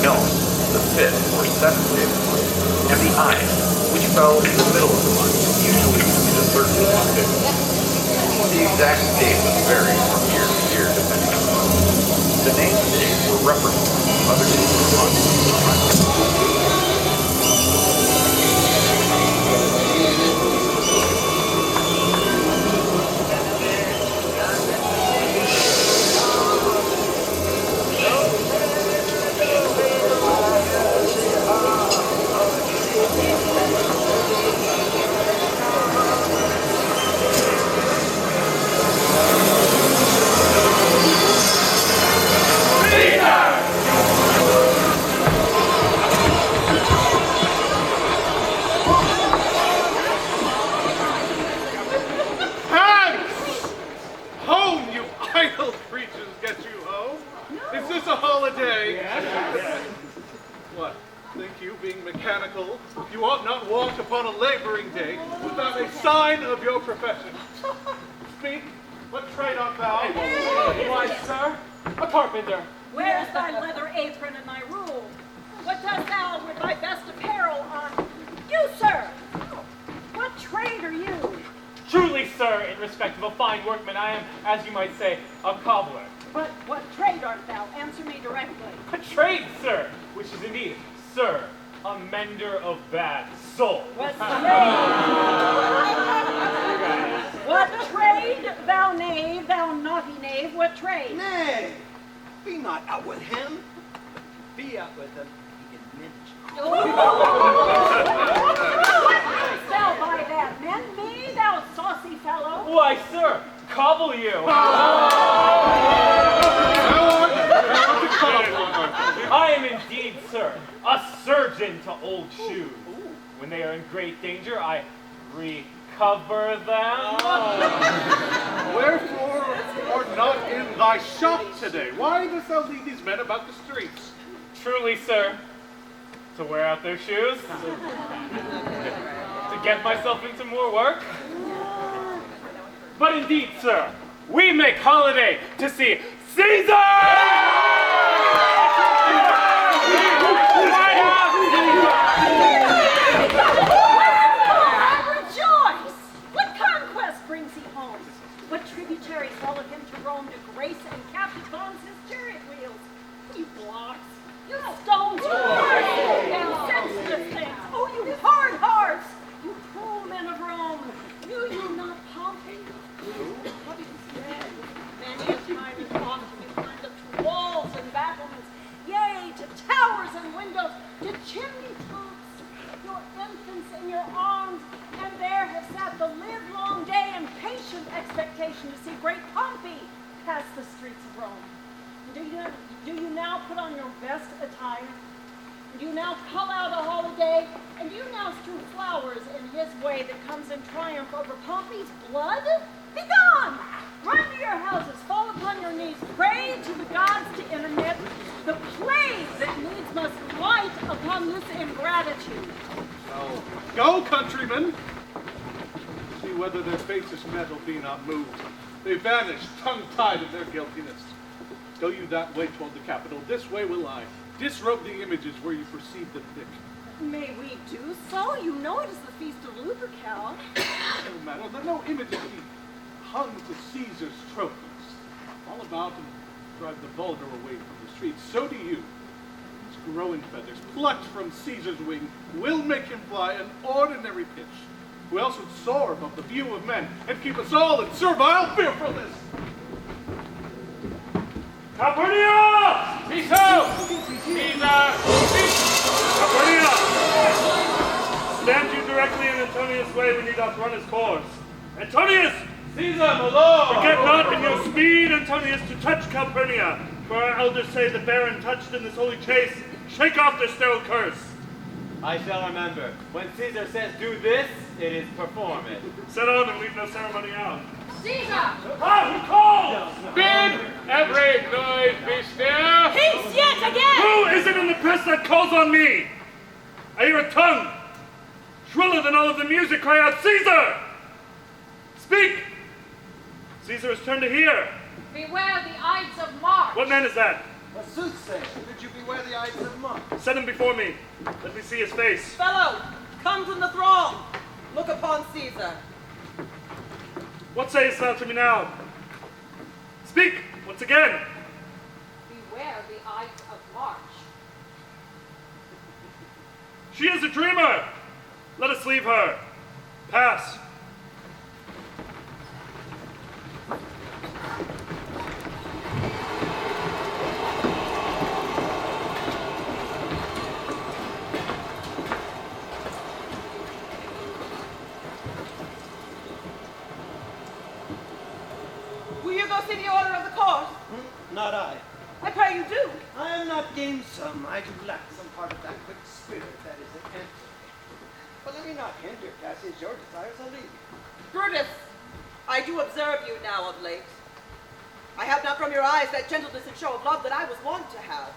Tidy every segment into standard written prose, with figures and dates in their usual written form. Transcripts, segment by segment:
Milne, the 5th or 7th day of the month, and the Ides, which fell in the middle of the month, usually in the 13th Monday. The exact date would vary from year to year depending on the month. The names of the days were referenced to other days of the month. What? Think you, being mechanical, you ought not walk upon a laboring day without a sign of your profession? Speak. What trade art thou? Why, sir, a carpenter. Where's thy leather apron and thy rule? What dost thou with thy best apparel on? You, sir! What trade are you? Truly, sir, in respect of a fine workman, I am, as you might say, a cobbler. But what trade art thou? Answer me directly. A trade, sir, which is indeed, sir, a mender of bad souls. What trade? What trade, thou knave, thou naughty knave, what trade? Nay, be not out with him. Be out with him, he can manage. What canst thou by that? Mend me, thou saucy fellow. Why, sir, cobble you. I am indeed, sir, a surgeon to old shoes. When they are in great danger, I recover them. Wherefore art not in thy shop today? Why dost thou lead these men about the streets? Truly, sir, to wear out their shoes, to get myself into more work. But indeed, sir, we make holiday to see Caesar! Rejoice! What conquest brings he home? What tributaries follow him to Rome to grace and captive bonds his chariot wheels? You blocks! You stones! You senseless things! Oh, you hard hearts! You cruel men of Rome! Knew you not Pompey? Pompey is dead. Many a time is often you climbed up to walls and battlements, yea, to towers and windows, to chimney tops, your infants in your arms, and there have sat the livelong day in patient expectation to see great Pompey pass the streets of Rome. Do you now put on your best attire? Do you now call out a holiday? And do you now strew flowers in his way that comes in triumph over Pompey's blood? Begone! Run to your houses, fall upon your knees, pray to the gods to intermit the plague that needs must light upon this ingratitude. Go, countrymen! See whether their faces metal be not moved. They vanish, tongue-tied in their guiltiness. Go you that way toward the Capitol. This way will I. Disrobe the images where you perceive them thick. May we do so? You know it is the feast of Lupercal. No matter, let no images be hung to Caesar's trophies. All about and drive the vulgar away from the streets. So do you. These growing feathers, plucked from Caesar's wing, will make him fly an ordinary pitch. Who else would soar above the view of men and keep us all in servile fearfulness? Calpurnia! Piso! Caesar! Calpurnia! Stand you directly in Antonius' way when he doth run his course. Antonius! Caesar, my lord! Forget not in your speed, Antonius, to touch Calpurnia, for our elders say the baron touched in this holy chase. Shake off the sterile curse. I shall remember. When Caesar says do this, it is perform it. Set on and leave no ceremony out. Caesar! Ah, who calls? Bid every noise be still. Peace yet again! Who is it in the press that calls on me? I hear a tongue, shriller than all of the music, cry out, Caesar! Speak! Caesar has turned to hear. Beware the Ides of March. What man is that? A soothsayer, could you beware the eyes of monks? Set him before me. Let me see his face. Fellow, come from the throng. Look upon Caesar. What sayest thou to me now? Speak once again. Beware the eyes of March. She is a dreamer. Let us leave her. Pass. Will you go see the order of the court? Not I. I pray you do. I am not gamesome. I do lack some part of that quick spirit that is in Antony. But let me not hinder, Cassius, your desires. I'll leave you. Brutus, I do observe you now of late. I have not from your eyes that gentleness and show of love that I was wont to have.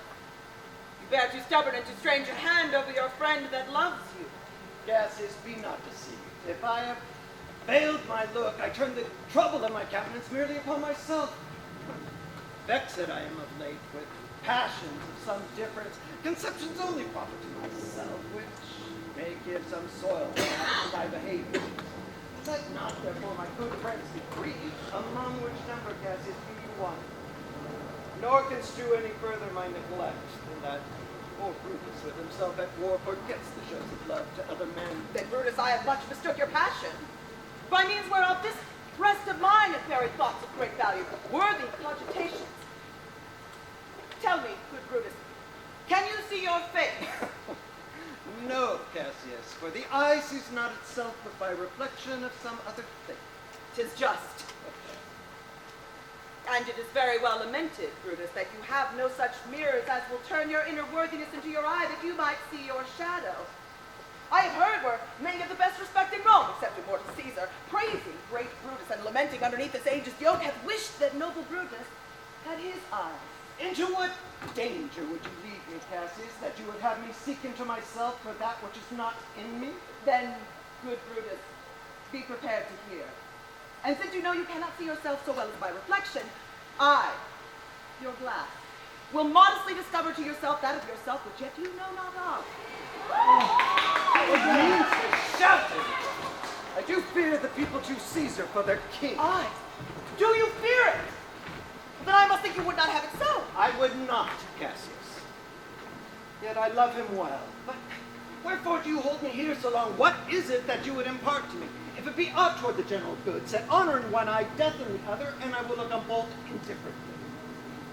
You bear too stubborn and too strange a hand over your friend that loves you. Cassius, be not deceived. If I have veiled my look, I turn the trouble in my countenance merely upon myself. Vexed I am of late with passions of some difference, conceptions only proper to myself, which may give some soil to my behavior. Let not, therefore, my good friends be grieved, among which number, Cassius, be you one. Nor construe any further my neglect, in that poor Brutus with himself at war forgets the shows of love to other men. Then, Brutus, I have much mistook your passion, by means whereof this breast of mine hath carried thoughts of great value, worthy cogitations. Tell me, good Brutus, can you see your face? No, Cassius, for the eye sees not itself but by reflection of some other thing. 'Tis just. And it is very well lamented, Brutus, that you have no such mirrors as will turn your inner worthiness into your eye, that you might see your shadow. I have heard where many of the best respect in Rome, except immortal Caesar, praising great Brutus and lamenting underneath this age's yoke, hath wished that noble Brutus had his eyes. Into what danger would you lead me, Cassius, that you would have me seek into myself for that which is not in me? Then, good Brutus, be prepared to hear. And since you know you cannot see yourself so well as by reflection, I, your glass, will modestly discover to yourself that of yourself which yet you know not of. It means to shout it. I do fear the people choose Caesar for their king. Aye, do you fear it? Then I must think you would not have it so. I would not, Cassius. Yet I love him well. But wherefore do you hold me here so long? What is it that you would impart to me? If it be aught toward the general good, set honor in one eye, death in the other, and I will look on both indifferently.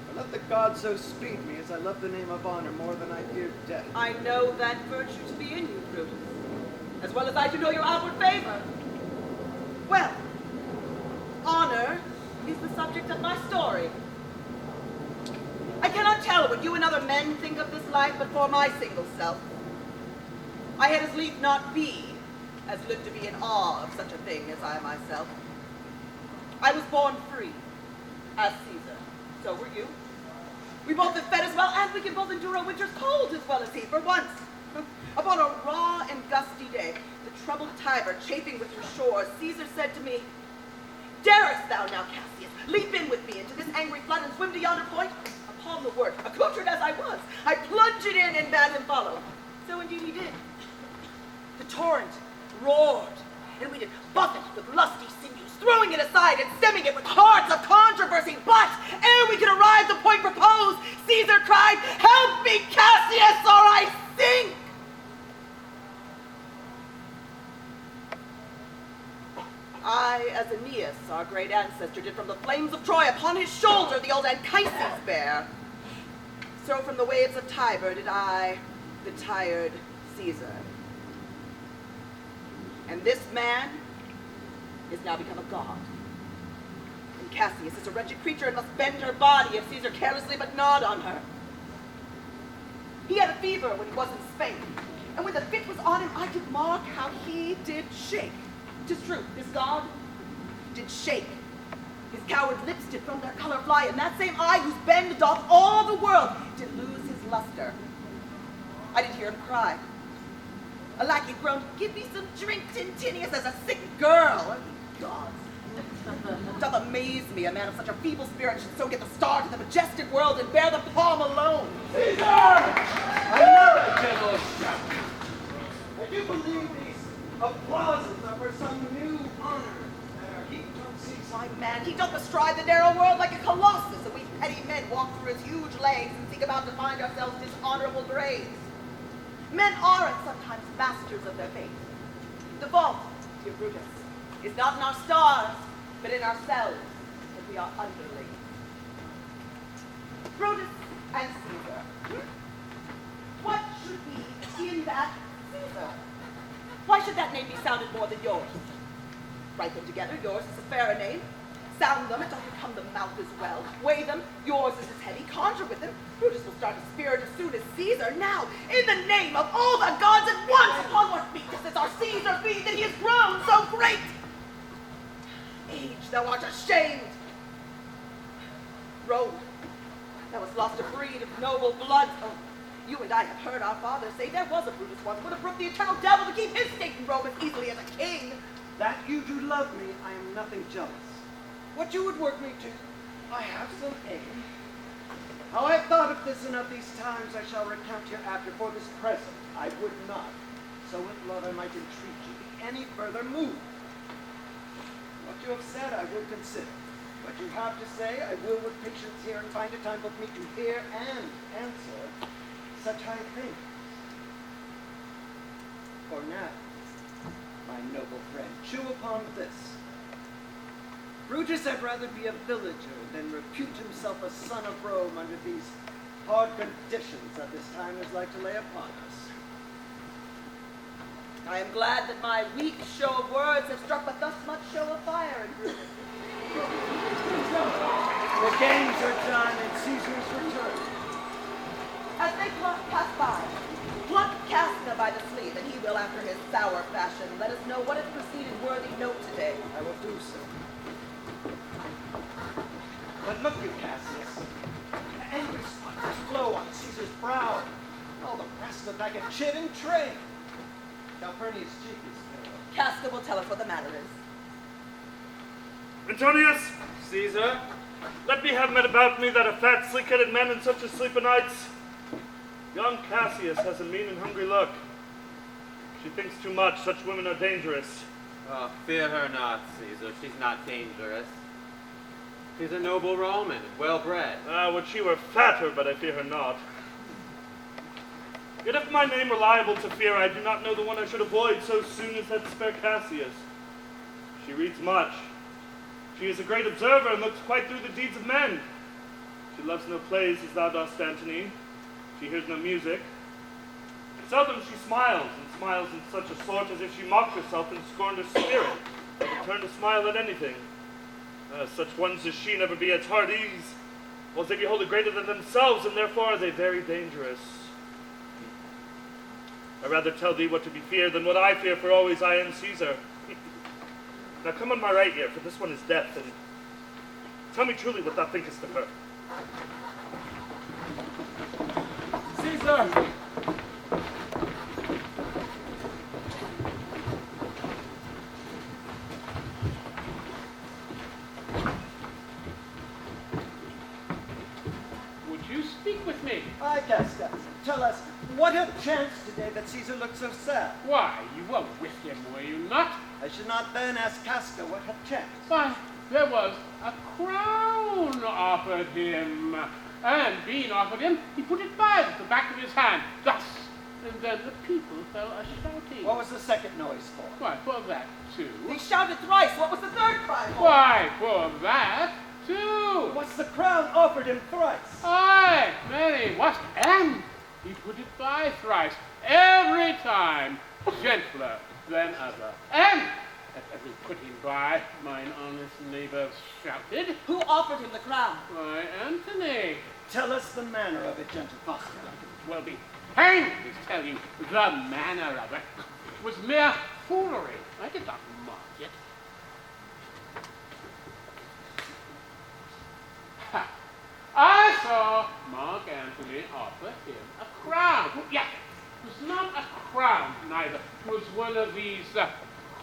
But let the gods so speed me as I love the name of honor more than I fear death. I know that virtue to be in you, Brutus, as well as I do know your outward favor. Well, honor is the subject of my story. I cannot tell what you and other men think of this life, but for my single self, I had as lief not be, as live to be in awe of such a thing as I myself. I was born free, as Caesar. So were you. We both have fed as well, and we can both endure a winter's cold as well as he. For once, upon a raw and gusty day, the troubled Tiber chafing with your shores, Caesar said to me, "Darest thou now, Cassius, leap in with me into this angry flood and swim to yonder point?" Upon the word, accoutred as I was, I plunged in and bade him follow. So indeed he did. The torrent roared, and we did buffet with lusty sinews, throwing it aside and stemming it with hearts of controversy. But ere we could arrive the point proposed, Caesar cried, "Help me, Cassius, or I sink!" I, as Aeneas, our great ancestor, did from the flames of Troy upon his shoulder the old Anchises bear, so from the waves of Tiber did I, the tired Caesar. And this man is now become a god. And Cassius is a wretched creature and must bend her body if Caesar carelessly but nod on her. He had a fever when he was in Spain, and when the fit was on him, I did mark how he did shake. 'Tis true, this god did shake. His coward lips did from their color fly, and that same eye whose bend doth all the world did lose his luster. I did hear him cry. A lackey groaned, "Give me some drink, Tintinius," as a sick girl. Gods, It doth amaze me a man of such a feeble spirit should so get the start of the majestic world and bear the palm alone. Another general shout. I do believe these applauses are for some new honor that are heaped on Caesar. My man, he doth bestride the narrow world like a colossus, and we petty men walk through his huge legs and seek about to find ourselves dishonorable graves. Men are at sometimes masters of their fate. The fault, dear Brutus, is not in our stars, but in ourselves, that we are underlings. Brutus and Caesar. What should be in that Caesar? Why should that name be sounded more than yours? Write them together, yours is a fairer name. Sound them, it doesn't come the mouth as well. Weigh them, yours is as heavy. Conjure with them, Brutus will start a spirit as soon as Caesar. Now, in the name of all the gods at once, upon what weakness is our Caesar feed that he has grown so great? Age, thou art ashamed. Rome, thou hast lost a breed of noble blood. Oh, you and I have heard our father say there was a Brutus once, would have brooked the eternal devil to keep his state in Rome as easily as a king. That you do love me, I am nothing jealous. What you would work me to, I have some aim. How I have thought of this and of these times I shall recount hereafter. For this present I would not, so with love I might entreat you, be any further moved. What you have said I will consider. What you have to say I will with patience hear and find a time both me to hear and answer such high things. For now, my noble friend, chew upon this. Brutus had rather be a villager than repute himself a son of Rome under these hard conditions that this time is like to lay upon us. I am glad that my weak show of words have struck but thus much show of fire in Brutus. The games are done and Caesar's returned. As they pass by, pluck Casca by the sleeve, and he will, after his sour fashion, let us know what has proceeded worthy note today. I will do so. But look you, Cassius, the angry sparks flow on Caesar's brow, and all the rest look like a chid and train. Calpurnius' cheek is pale. Casca will tell us what the matter is. Antonius, Caesar? let me have men about me that are fat, sleek-headed men and such as sleep o' nights. Young Cassius has a mean and hungry look. She thinks too much. Such women are dangerous. Oh, fear her not, Caesar. She's not dangerous. She's a noble Roman, well-bred. Would she were fatter, but I fear her not. Yet if my name were liable to fear, I do not know the one I should avoid so soon as that spare Cassius. She reads much. She is a great observer and looks quite through the deeds of men. She loves no plays as thou dost, Antony. She hears no music. Seldom she smiles, and smiles in such a sort as if she mocked herself and scorned her spirit, or would turn to smile at anything. Such ones as she never be at hard ease, whilst they behold it greater than themselves, and therefore are they very dangerous. I rather tell thee what to be feared than what I fear, for always I am Caesar. Now come on my right ear, for this one is death, and tell me truly what thou thinkest of her. Caesar! Would you speak with me? Aye, Casca, tell us, what had chanced today that Caesar looked so sad? Why, you were with him, were you not? I should not then ask Casca what had chanced. Why, there was a crown offered him. And being offered him, he put it by at the back of his hand, thus. And then the people fell a-shouting. What was the second noise for? Why, for that, too. They shouted thrice. What was the third cry for? Why, for that, too. What's the crown offered him thrice? Aye, many, what? And he put it by thrice, every time, gentler than other. And at every putting by, mine honest neighbors shouted, Who offered him the crown? Why, Antony. Tell us the manner of it, gentle Casca. Well be hanged to tell you the manner of it. It was mere foolery. I did not mock it. Ha! I saw Mark Antony offer him a crown. Yes, it was not a crown, neither. It was one of these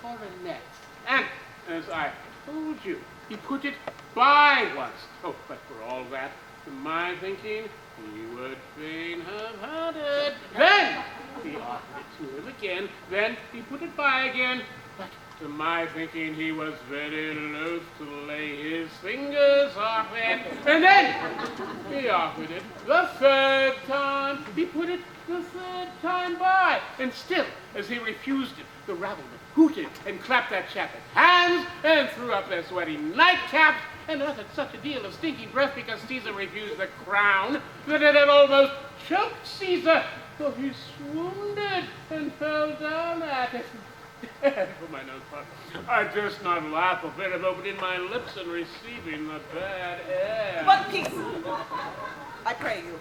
coronets. And as I told you. He put it by once. Oh, but for all that, to my thinking, he would fain have had it. Then he offered it to him again. Then he put it by again. But to my thinking, he was very loath to lay his fingers off it. And then he offered it the third time. He put it the third time by. And still, as he refused it, the rabble hooted and clapped their chaplet hands and threw up their sweaty nightcaps and uttered such a deal of stinking breath because Caesar refused the crown that it had almost choked Caesar, for he swooned and fell down at it. For my own part, I durst not laugh a bit of opening my lips and receiving the bad air. But peace, I pray you.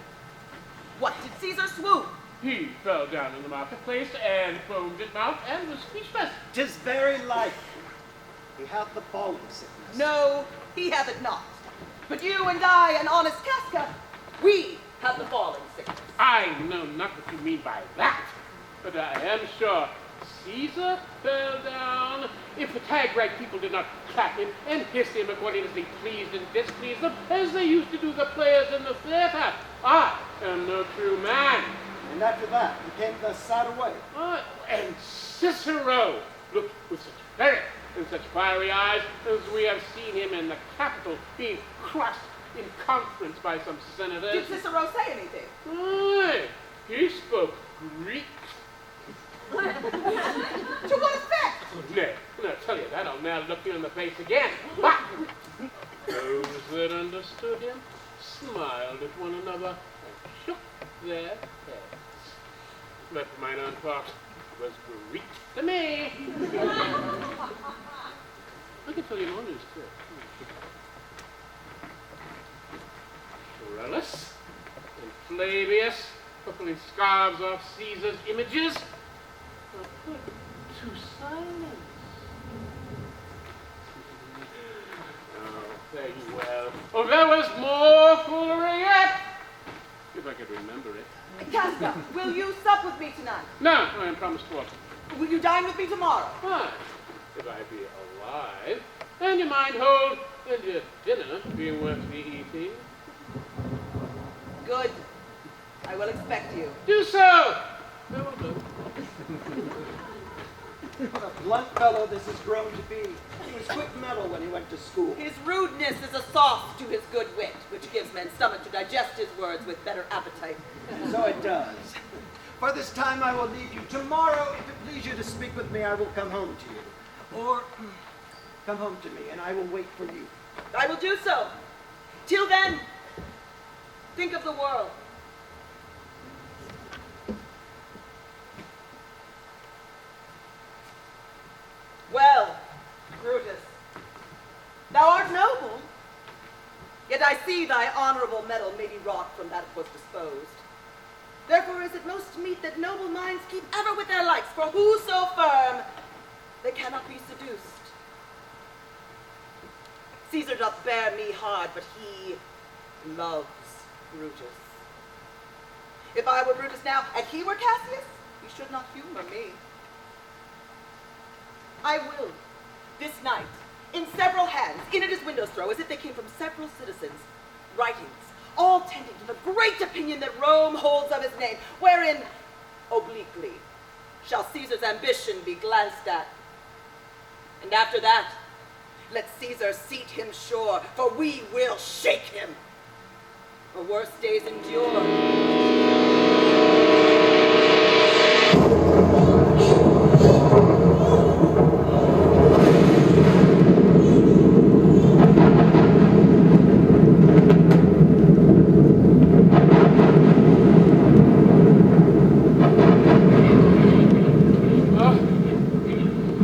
What did Caesar swoon? He fell down in the marketplace and foamed at mouth and was speechless. 'Tis very like. He hath the falling sickness. No, he hath it not. But you and I and honest Casca, we have the falling sickness. I know not what you mean by that, but I am sure Caesar fell down. If the tag-rag people did not clap him and hiss him according as they pleased and displeased them, as they used to do the players in the theater, I am no true man. And after that, he came thus sad away. And Cicero looked with such ferret and such fiery eyes as we have seen him in the Capitol being crushed in conference by some senators. Did Cicero say anything? Aye, he spoke Greek. To what effect? Nay, I'll tell you that, I'll now look you in the face again. But those that understood him smiled at one another and shook their heads. But for mine own part, it was Greek to me. I can tell you more news, too. Morellus and Flavius, pulling scarves off Caesar's images, are put to silence. Oh, very well. Oh, there was more foolery yet, if I could remember it. Casca, will you sup with me tonight? No, I am promised to. Will you dine with me tomorrow? Why, if I be alive, and your mind hold, and your dinner be worth the eating. Good. I will expect you. Do so! I will do. What a blunt fellow this has grown to be. He was quick metal when he went to school. His rudeness is a sauce to his good wit, which gives men stomach to digest his words with better appetite. So it does. For this time I will leave you. Tomorrow, if it please you to speak with me, I will come home to you. Or come home to me, and I will wait for you. I will do so. Till then, think of the world. Well, Brutus, thou art noble, yet I see thy honorable metal may be wrought from that was disposed. Therefore is it most meet that noble minds keep ever with their likes, for who so firm, they cannot be seduced. Caesar doth bear me hard, but he loves Brutus. If I were Brutus now, and he were Cassius, he should not humor me. I will, this night, in several hands, in at his window's throw, as if they came from several citizens, writings, all tending to the great opinion that Rome holds of his name, wherein, obliquely, shall Caesar's ambition be glanced at. And after that, let Caesar seat him sure, for we will shake him. For worse days endure.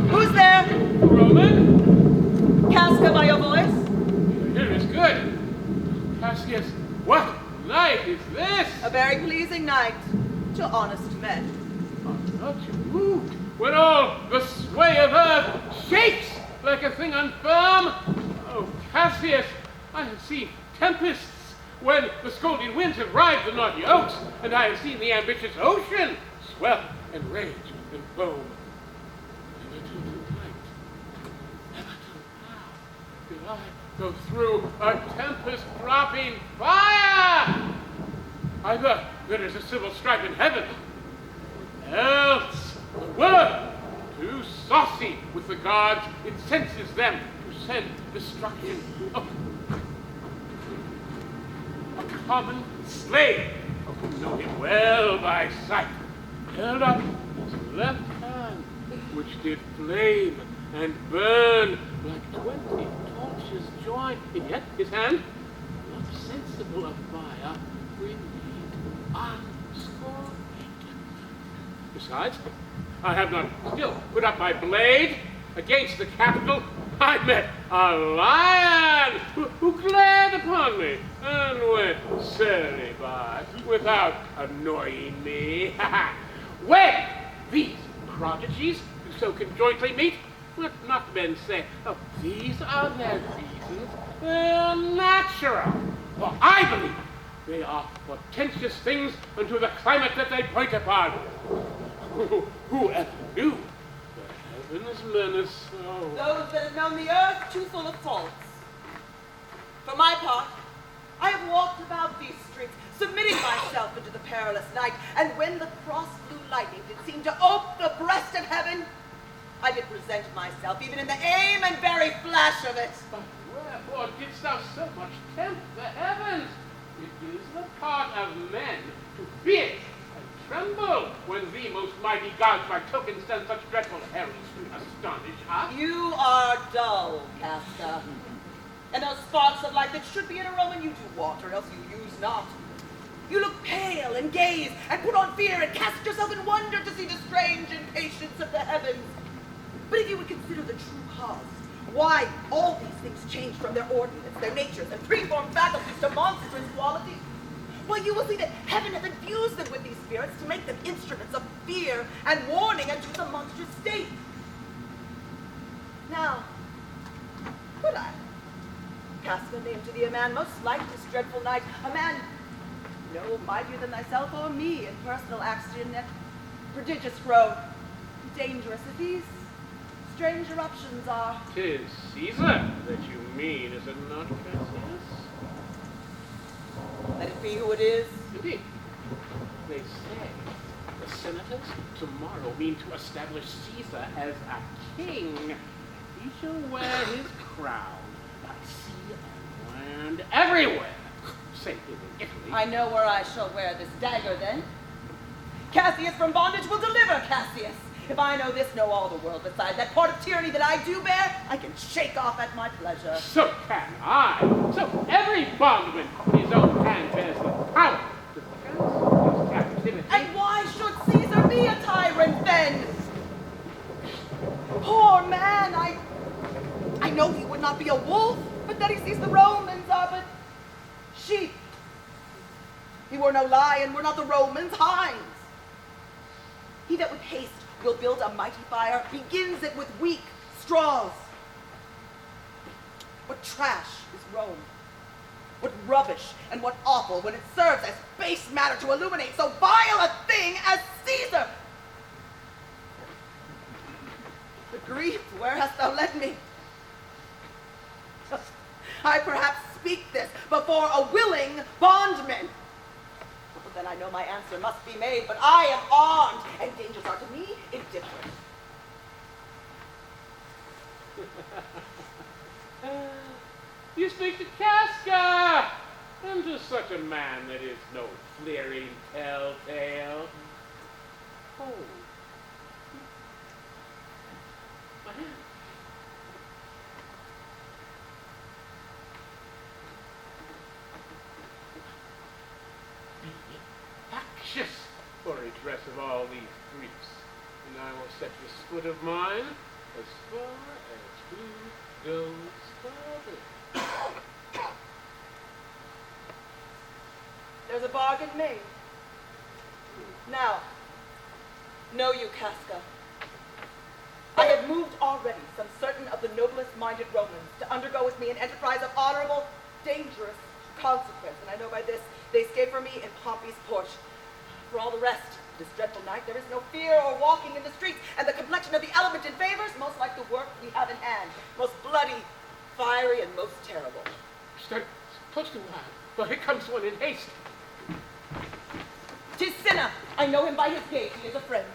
Who's there? Roman? Casca by your voice? Here is good. Cassius, what night is this? A very pleasing night to honest men. I'm not moved when all the sway of earth shakes like a thing unfirm. Oh, Cassius, I have seen tempests when the scolding winds have rived the naughty oaks, and I have seen the ambitious ocean swell and rage and foam. Never till tonight, never till now, I go through a tempest-dropping fire. Either there is a civil strife in heaven, else the world, too saucy with the gods, incenses them to send destruction. A common slave, who know him well by sight, held up his left hand, which did flame and burn like 20 torches joined, and yet his hand, not sensible of fire, remained unscorched. Besides, I have not still put up my blade against the capital. I met a lion who glared upon me and went surly by without annoying me. When these prodigies do so conjointly meet, let not men say, oh, these are their reasons. They are natural. For I believe they are portentous things unto the climate that they point upon. Who ever knew the heavens menace so? Those that have known the earth too full of faults. For my part, I have walked about these streets, submitting myself into the perilous night, and when the cross-blue lightning did seem to ope the breast of heaven, I did present myself, even in the aim and very flash of it. But wherefore didst thou so much tempt the heavens? It is the part of men to fear and tremble when thee, most mighty gods, by token send such dreadful heralds to astonish us. You are dull, Casca. And those sparks of light that should be in a Roman you do want, or else you use not. You look pale and gaze and put on fear and cast yourself in wonder to see the strange impatience of the heavens. But if you would consider the true cause, why all these things change from their ordinance, their natures, and preformed faculties to monstrous qualities, well, you will see that heaven hath infused them with these spirits to make them instruments of fear and warning unto the monstrous state. Now, could I, Casca, name to thee a man most like this dreadful night, a man no mightier than thyself or me in personal action, yet prodigious grown, dangerous as these strange eruptions are. 'Tis Caesar that you mean, is it not, Cassius? Let it be who it is. Indeed. They say the senators tomorrow mean to establish Caesar as a king. He shall wear his crown by sea and land everywhere, save in Italy. I know where I shall wear this dagger then. Cassius from bondage will deliver Cassius. If I know this, know all the world beside. That part of tyranny that I do bear, I can shake off at my pleasure. So can I. So every bondman in his own hand bears the power to cancel his captivity. And why should Caesar be a tyrant then? Poor man, I know he would not be a wolf, but that he sees the Romans are but sheep. He were no lion, were not the Romans hinds. He that with haste will build a mighty fire, begins it with weak straws. What trash is Rome? What rubbish and what awful when it serves as base matter to illuminate so vile a thing as Caesar! The grief, where hast thou led me? I perhaps speak this before a willing bondman. Then I know my answer must be made, but I am armed, and dangers are to me indifferent. You speak to Casca, and to such a man that is no fleering telltale. Oh. My hand. Factious for redress of all these griefs, and I will set this foot of mine as far as food goes farther. There's a bargain made. Now, know you, Casca, I have moved already some certain of the noblest-minded Romans to undergo with me an enterprise of honorable, dangerous consequence, and I know by this they escape from me in Pompey's porch. For all the rest, this dreadful night there is no fear or walking in the streets, and the complexion of the element in favors most like the work we have in hand, most bloody, fiery and most terrible. Stand close to while, but here comes one in haste. 'Tis Cinna. I know him by his gait. He is a friend.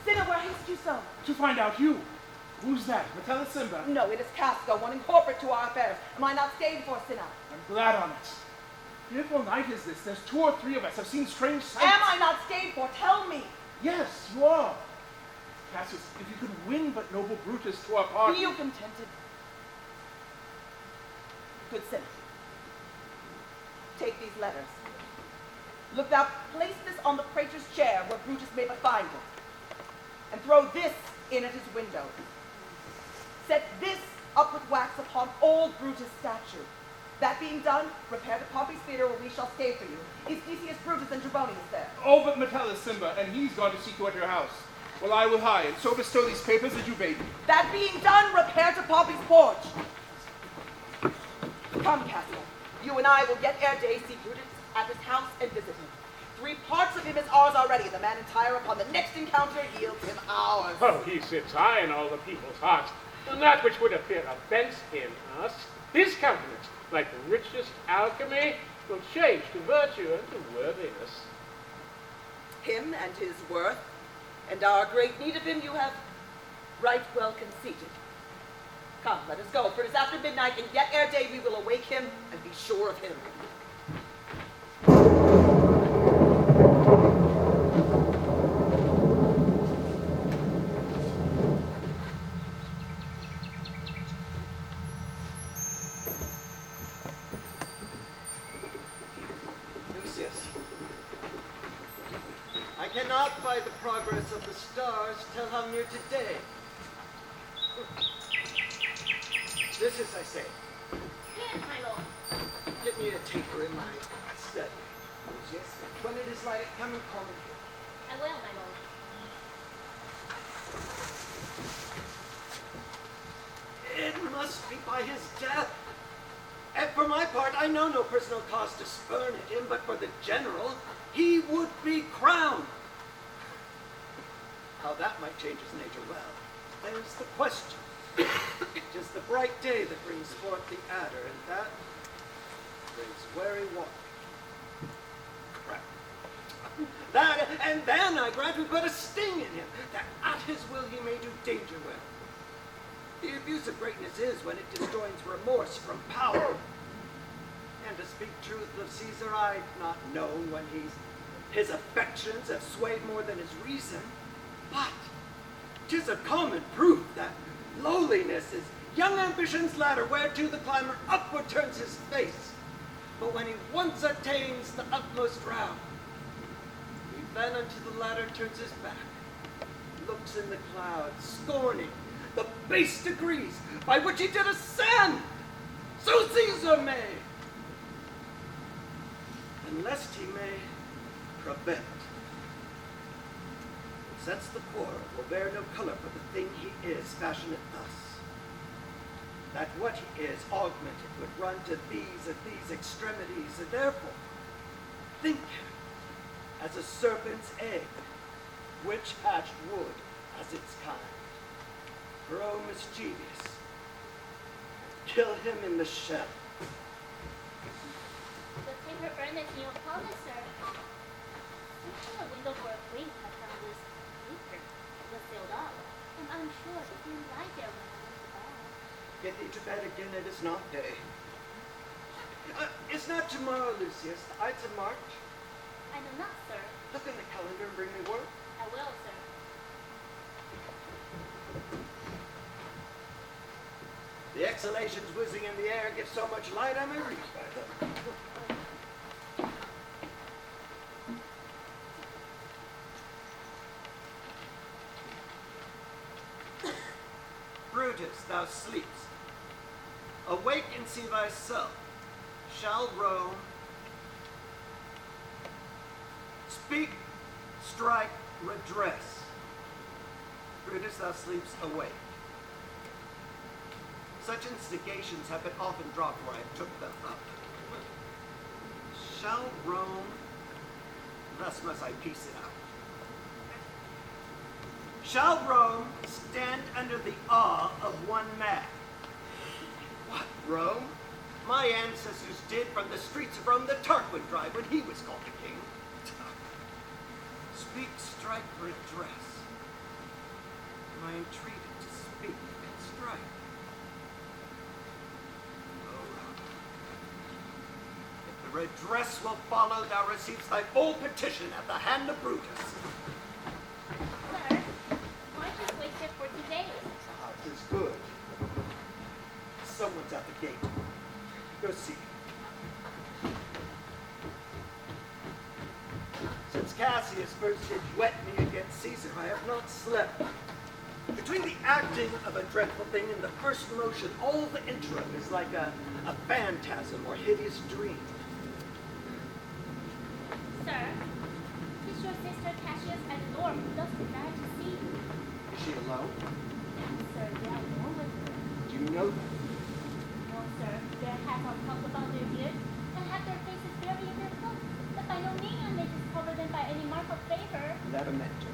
Cinna, where haste you so? To find out you. Who's that? Metella Simba? No, it is Casco, one incorporate to our affairs. Am I not stayed for, Cinna? I'm glad on it. Fearful night is this. There's 2 or 3 of us have seen strange sights. Am I not stayed for? Tell me. Yes, you are. Cassius, if you could win but noble Brutus to our party. Be you contented? Good Cinna. Take these letters. Look thou place this on the praetor's chair where Brutus may but find it. And throw this in at his window. Set this up with wax upon old Brutus' statue. That being done, repair to Pompey's theater where we shall stay for you. Is Decius Brutus and Trebonius there? Oh, but Metellus Simba, and he's gone to seek you at your house. Well, I will hie, and so bestow these papers as you bade me. That being done, repair to Pompey's porch. Come, Cassio. You and I will get ere day see Brutus at his house and visit him. 3 parts of him is ours already. The man entire upon the next encounter yields him ours. Oh, he sits high in all the people's hearts, and that which would appear offense in us, his countenance, like the richest alchemy, will change to virtue and to worthiness. Him and his worth, and our great need of him you have right well conceited. Come, let us go, for it is after midnight, and yet ere day we will awake him and be sure of him. Lucius, I cannot by the progress of the stars tell how near today. This is, I say, Yes, my lord. get me a taper in my study. Lucius, when it is light, come and call me here. I will, my lord. It must be by his death. And for my part, I know no personal cause to spurn at him, but for the general, he would be crowned. How that might change his nature, well, there's the question. 'Tis the bright day that brings forth the adder, and that brings wary water. Crap. That, and then I grant we put a sting in him, that at his will he may do danger well. The abuse of greatness is when it disjoins remorse from power. And to speak truth of Caesar, I've not known when his affections have swayed more than his reason. But 'tis a common proof that lowliness is young ambition's ladder, whereto the climber upward turns his face. But when he once attains the utmost round, he then unto the ladder turns his back, looks in the clouds, scorning the base degrees by which he did ascend. So Caesar may, and lest he may prevent. Since the quarrel will bear no color for the thing he is, fashion it thus, that what he is augmented would run to these and these extremities, and therefore think him as a serpent's egg, which hatched wood as its kind. Grow mischievous, kill him in the shell. The taper burneth you upon it, sir. Searching the window for a wink, I found this paper. It was sealed up, and I'm sure it didn't lie there when I went to bed. Get thee to bed again, it is not day. Is not tomorrow, Lucius, the Ides of March? I know not, sir. Look in the calendar and bring me word. I will, sir. The exhalations whizzing in the air give so much light I may read by them. Brutus, thou sleepst. Awake and see thyself. Shall Rome speak, strike, redress? Brutus, thou sleepst, awake. Such instigations have been often dropped where I took them up. Shall Rome, thus must I piece it out. Shall Rome stand under the awe of one man? What, Rome? My ancestors did from the streets of Rome the Tarquin tribe when he was called a king. Speak, strike, redress. Am I entreated to speak and strike? Oh, if the redress will follow, thou receivest thy full petition at the hand of Brutus. Sir, why just wait here for today? Ah, 'tis good. Someone's at the gate. Go see. Since Cassius first did wet me against Caesar, I have not slept. Between the acting of a dreadful thing and the first motion, all the interim is like a phantasm or hideous dream. Sir, is your sister Cassius at the door who does desire to see you? Is she alone? Sir, they are alone with her. Do you know that? No, sir, their hats are puffed about their ears and have their faces buried in their cloaks, but by no means may discover them by any mark of favor. Let him enter.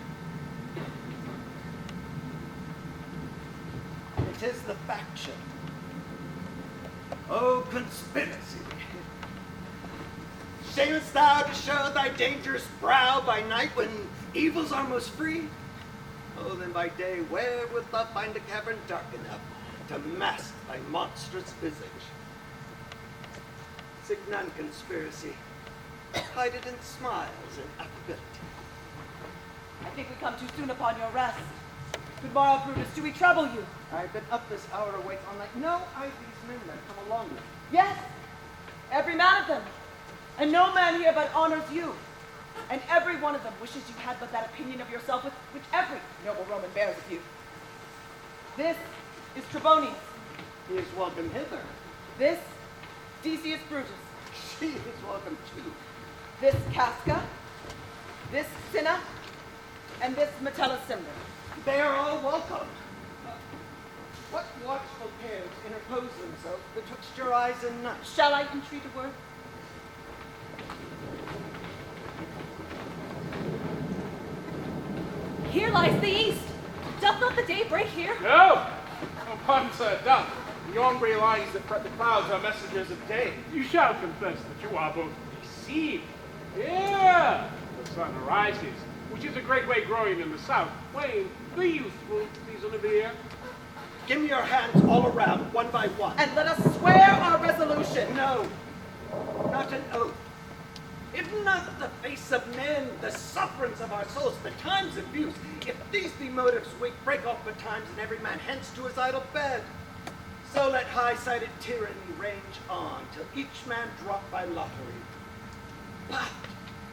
It is the faction. Oh, conspiracy! Shamest thou to show thy dangerous brow by night when evils are most free? Oh, then by day where wilt thou find a cavern dark enough to mask thy monstrous visage? Signon conspiracy, hide it in smiles and affability. I think we come too soon upon your rest. Good morrow, Brutus. Do we trouble you? I've been up this hour awake all night. No, these men that come along with me. Yes, every man of them. And no man here but honors you. And every one of them wishes you had but that opinion of yourself which every noble Roman bears of you. This is Trebonius. He is welcome hither. This, Decius Brutus. She is welcome too. This Casca. This Cinna. And this Metellus Cimber. They are all welcome. What watchful pairs interpose themselves betwixt your eyes and none? Shall I entreat a word? Here lies the east. Doth not the day break here? No! Upon Sir Duck, the ombre lines that fret the clouds are messengers of day. You shall confess that you are both deceived. Here the sun arises, which is a great way growing in the south, wane the youthful season of the year. Give me your hands all around, one by one. And let us swear our resolution. No, not an oath. If not the face of men, the sufferance of our souls, the times of use, if these be motives, we break off betimes and every man hence to his idle bed. So let high-sided tyranny range on, till each man drop by lottery. But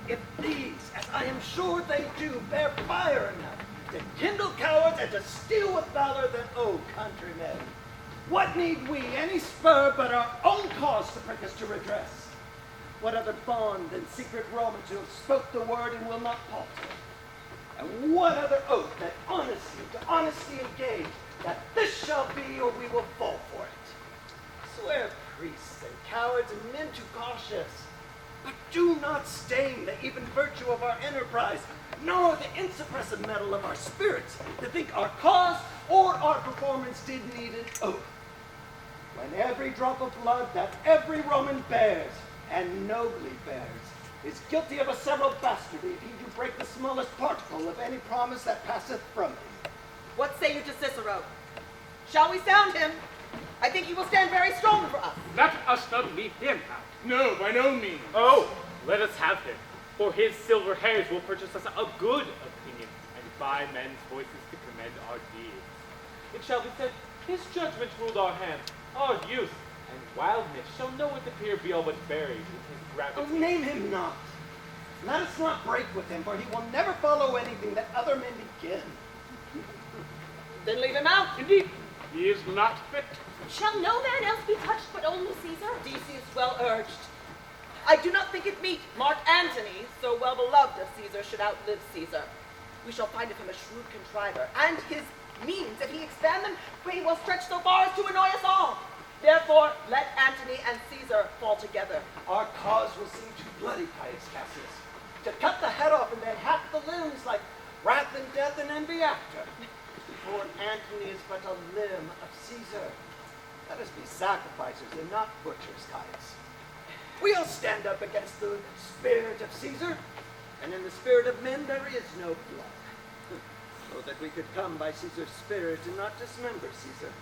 if these, as I am sure they do, bear fire enough to kindle cowards and to steal with valor, then, oh, countrymen, what need we any spur but our own cause to prick us to redress? What other bond than secret Romans who have spoke the word and will not palter? And what other oath that honesty to honesty engage, that this shall be or we will fall for it? Swear priests and cowards and men too cautious, but do not stain the even virtue of our enterprise, nor the insuppressive metal of our spirits, to think our cause or our performance did need an oath. When every drop of blood that every Roman bears, and nobly bears, is guilty of a several bastardy if he do break the smallest particle of any promise that passeth from him. What say you to Cicero? Shall we sound him? I think he will stand very strong for us. Let us not leave him out. No, by no means. Oh, let us have him, for his silver hairs will purchase us a good opinion, and by men's voices to commend our deeds. It shall be said, his judgment ruled our hands, our youth, and wildness shall know it appear be all but buried in his gravity. Oh, name him not. Let us not break with him, for he will never follow anything that other men begin. Then leave him out. Indeed, he is not fit. Shall no man else be touched but only Caesar? Decius well urged. I do not think it meet Mark Antony, so well beloved of Caesar, should outlive Caesar. We shall find of him a shrewd contriver, and his means, if he expand them, may well stretch so far as to annoy us all. Therefore, let Antony and Caesar fall together. Our cause will seem too bloody, pious Cassius, to cut the head off and then half the limbs like wrath and death and envy after. For Antony is but a limb of Caesar, Let us be sacrificers and not butchers, Caius. We'll stand up against the spirit of Caesar, and in the spirit of men there is no blood. So that we could come by Caesar's spirit and not dismember Caesar.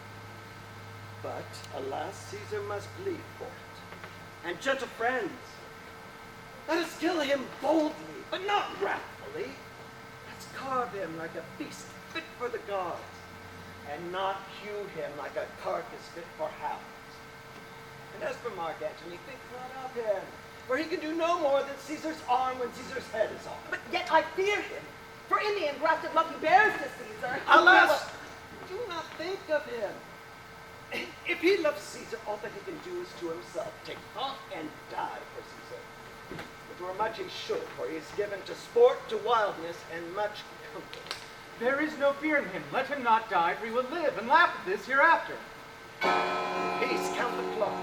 But, alas, Caesar must bleed for it. And gentle friends, let us kill him boldly, but not wrathfully. Let's carve him like a feast fit for the gods, and not hew him like a carcass fit for hounds. And as for Mark Antony, think not of him, for he can do no more than Caesar's arm when Caesar's head is off. But yet I fear him, for in the engrafted love he bears to Caesar. Alas, do not think of him. If he loves Caesar, all that he can do is to himself take thought and die for Caesar. But were much he should, for he is given to sport, to wildness, and much comfort. There is no fear in him. Let him not die, for he will live and laugh at this hereafter. Peace, count the clock.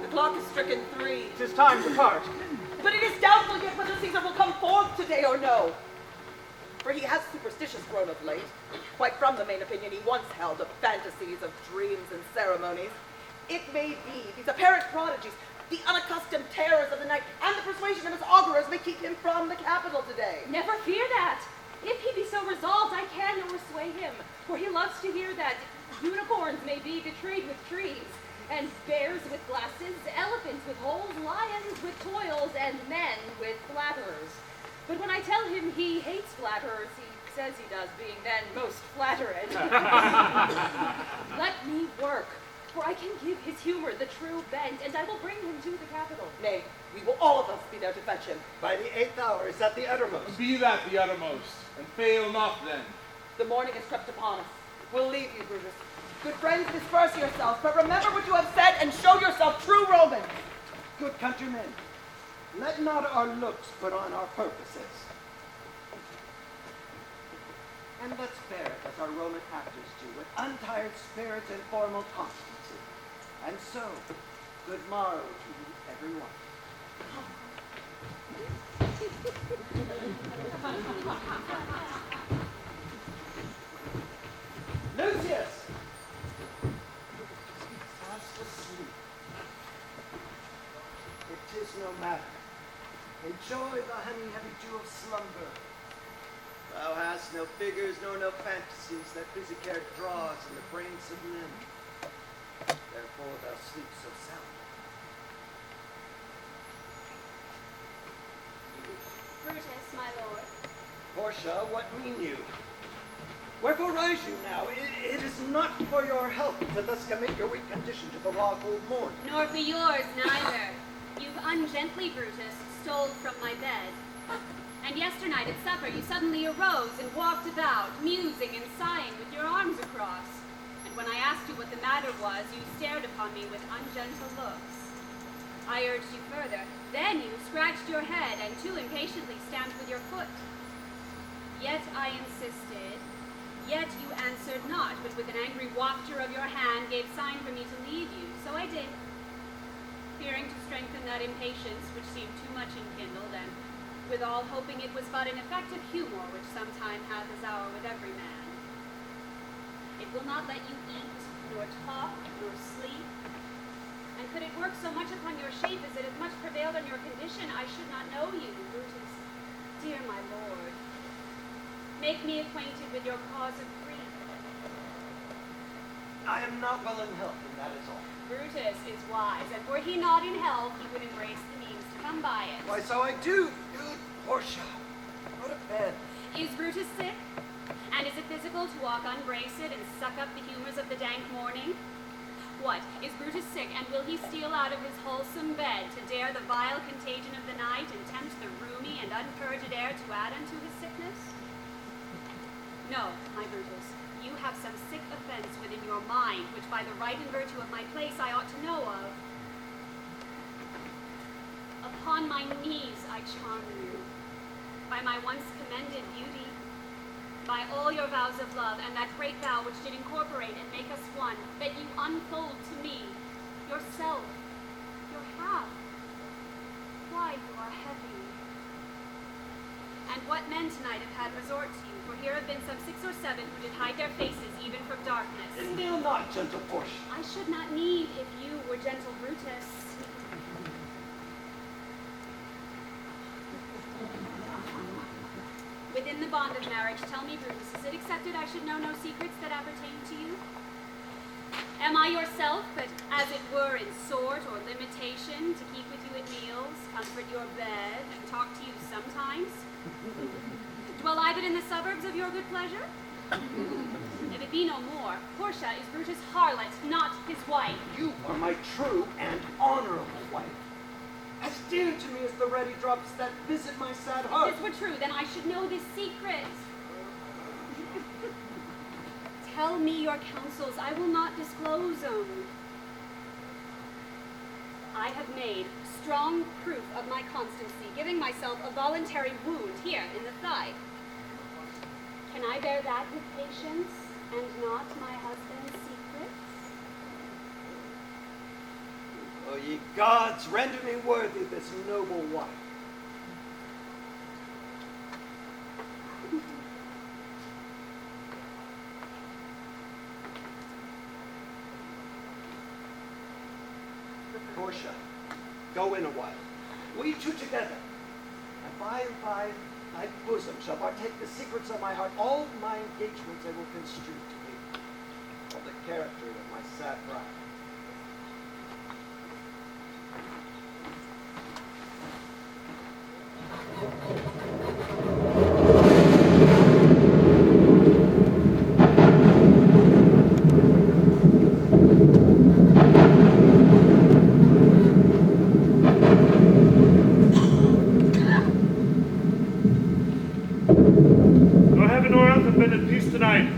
The clock is stricken 3. 'Tis time to part. But it is doubtful yet whether Caesar will come forth today or no. For he has superstitious grown of late, quite from the main opinion he once held of fantasies, of dreams and ceremonies. It may be these apparent prodigies, the unaccustomed terrors of the night, and the persuasion of his augurers may keep him from the capital today. Never fear that. If he be so resolved, I can nor sway him, for he loves to hear that unicorns may be betrayed with trees, and bears with glasses, elephants with holes, lions with toils, and men with flatterers. But when I tell him he hates flatterers, he says he does, being then most flattered. Let me work, for I can give his humor the true bent, and I will bring him to the capital. Nay, we will all of us be there to fetch him. By the 8th hour is at the uttermost. Be that the uttermost, and fail not then. The morning has crept upon us. We'll leave you, Brutus. Good friends, disperse yourselves, but remember what you have said and show yourself true Romans. Good countrymen, let not our looks put on our purposes. And let's bear it as our Roman actors do, with untired spirits and formal constancy. And so, good morrow to you, everyone. Lucius! Fast asleep. It is no matter. Enjoy the honey-heavy dew of slumber. Thou hast no figures nor no fantasies that busy care draws in the brains of men. Therefore thou sleep so sound. Brutus, my lord. Portia, what mean you? Wherefore rise you now? It is not for your health to thus commit your weak condition to the lawful morning. Nor for yours neither. You've ungently, Brutus, stole from my bed. And yesternight at supper you suddenly arose and walked about, musing and sighing with your arms across. And when I asked you what the matter was, you stared upon me with ungentle looks. I urged you further. Then you scratched your head and too impatiently stamped with your foot. Yet I insisted. Yet you answered not, but with an angry wafture of your hand gave sign for me to leave you. So I did, fearing to strengthen that impatience which seemed too much enkindled, and withal hoping it was but an effective humor which sometime hath his hour with every man. It will not let you eat, nor talk, nor sleep. And could it work so much upon your shape as it hath much prevailed on your condition, I should not know you, Brutus. Dear my lord, make me acquainted with your cause of grief. I am not well in health, and that is all. Brutus is wise, and were he not in health, he would embrace the means to come by it. Why, so I do. Good Portia, go to bed. Is Brutus sick? And is it physical to walk unbraced and suck up the humors of the dank morning? What, is Brutus sick, and will he steal out of his wholesome bed to dare the vile contagion of the night and tempt the roomy and unpurged air to add unto his sickness? No, my Brutus, you have some sick offense within your mind, which by the right and virtue of my place I ought to know of. Upon my knees I charm you, by my once commended beauty, by all your vows of love, and that great vow which did incorporate and make us one, that you unfold to me yourself, your half. Why you are heavy. And what men tonight have had resort to you, for here have been some 6 or 7 who did hide their faces even from darkness. Kneel not, gentle Portia. I should not need if you were gentle Brutus. Within the bond of marriage, tell me, Brutus, is it accepted I should know no secrets that appertain to you? Am I yourself, but as it were in sort or limitation, to keep with you at meals, comfort your bed, and talk to you sometimes? Dwell I but in the suburbs of your good pleasure? If it be no more, Portia is Brutus' harlot, not his wife. You are my true and honorable wife. As dear to me as the ready drops that visit my sad heart. If this were true, then I should know this secret. Tell me your counsels, I will not disclose them. I have made strong proof of my constancy, giving myself a voluntary wound here in the thigh. Can I bear that with patience, and not my husband's secrets? O ye gods, render me worthy this noble wife. Portia, go in a while. We two together. And by thy bosom shall partake the secrets of my heart. All my engagements I will construe to thee. All the character of my sad bride. Nor heaven nor earth have been at peace tonight.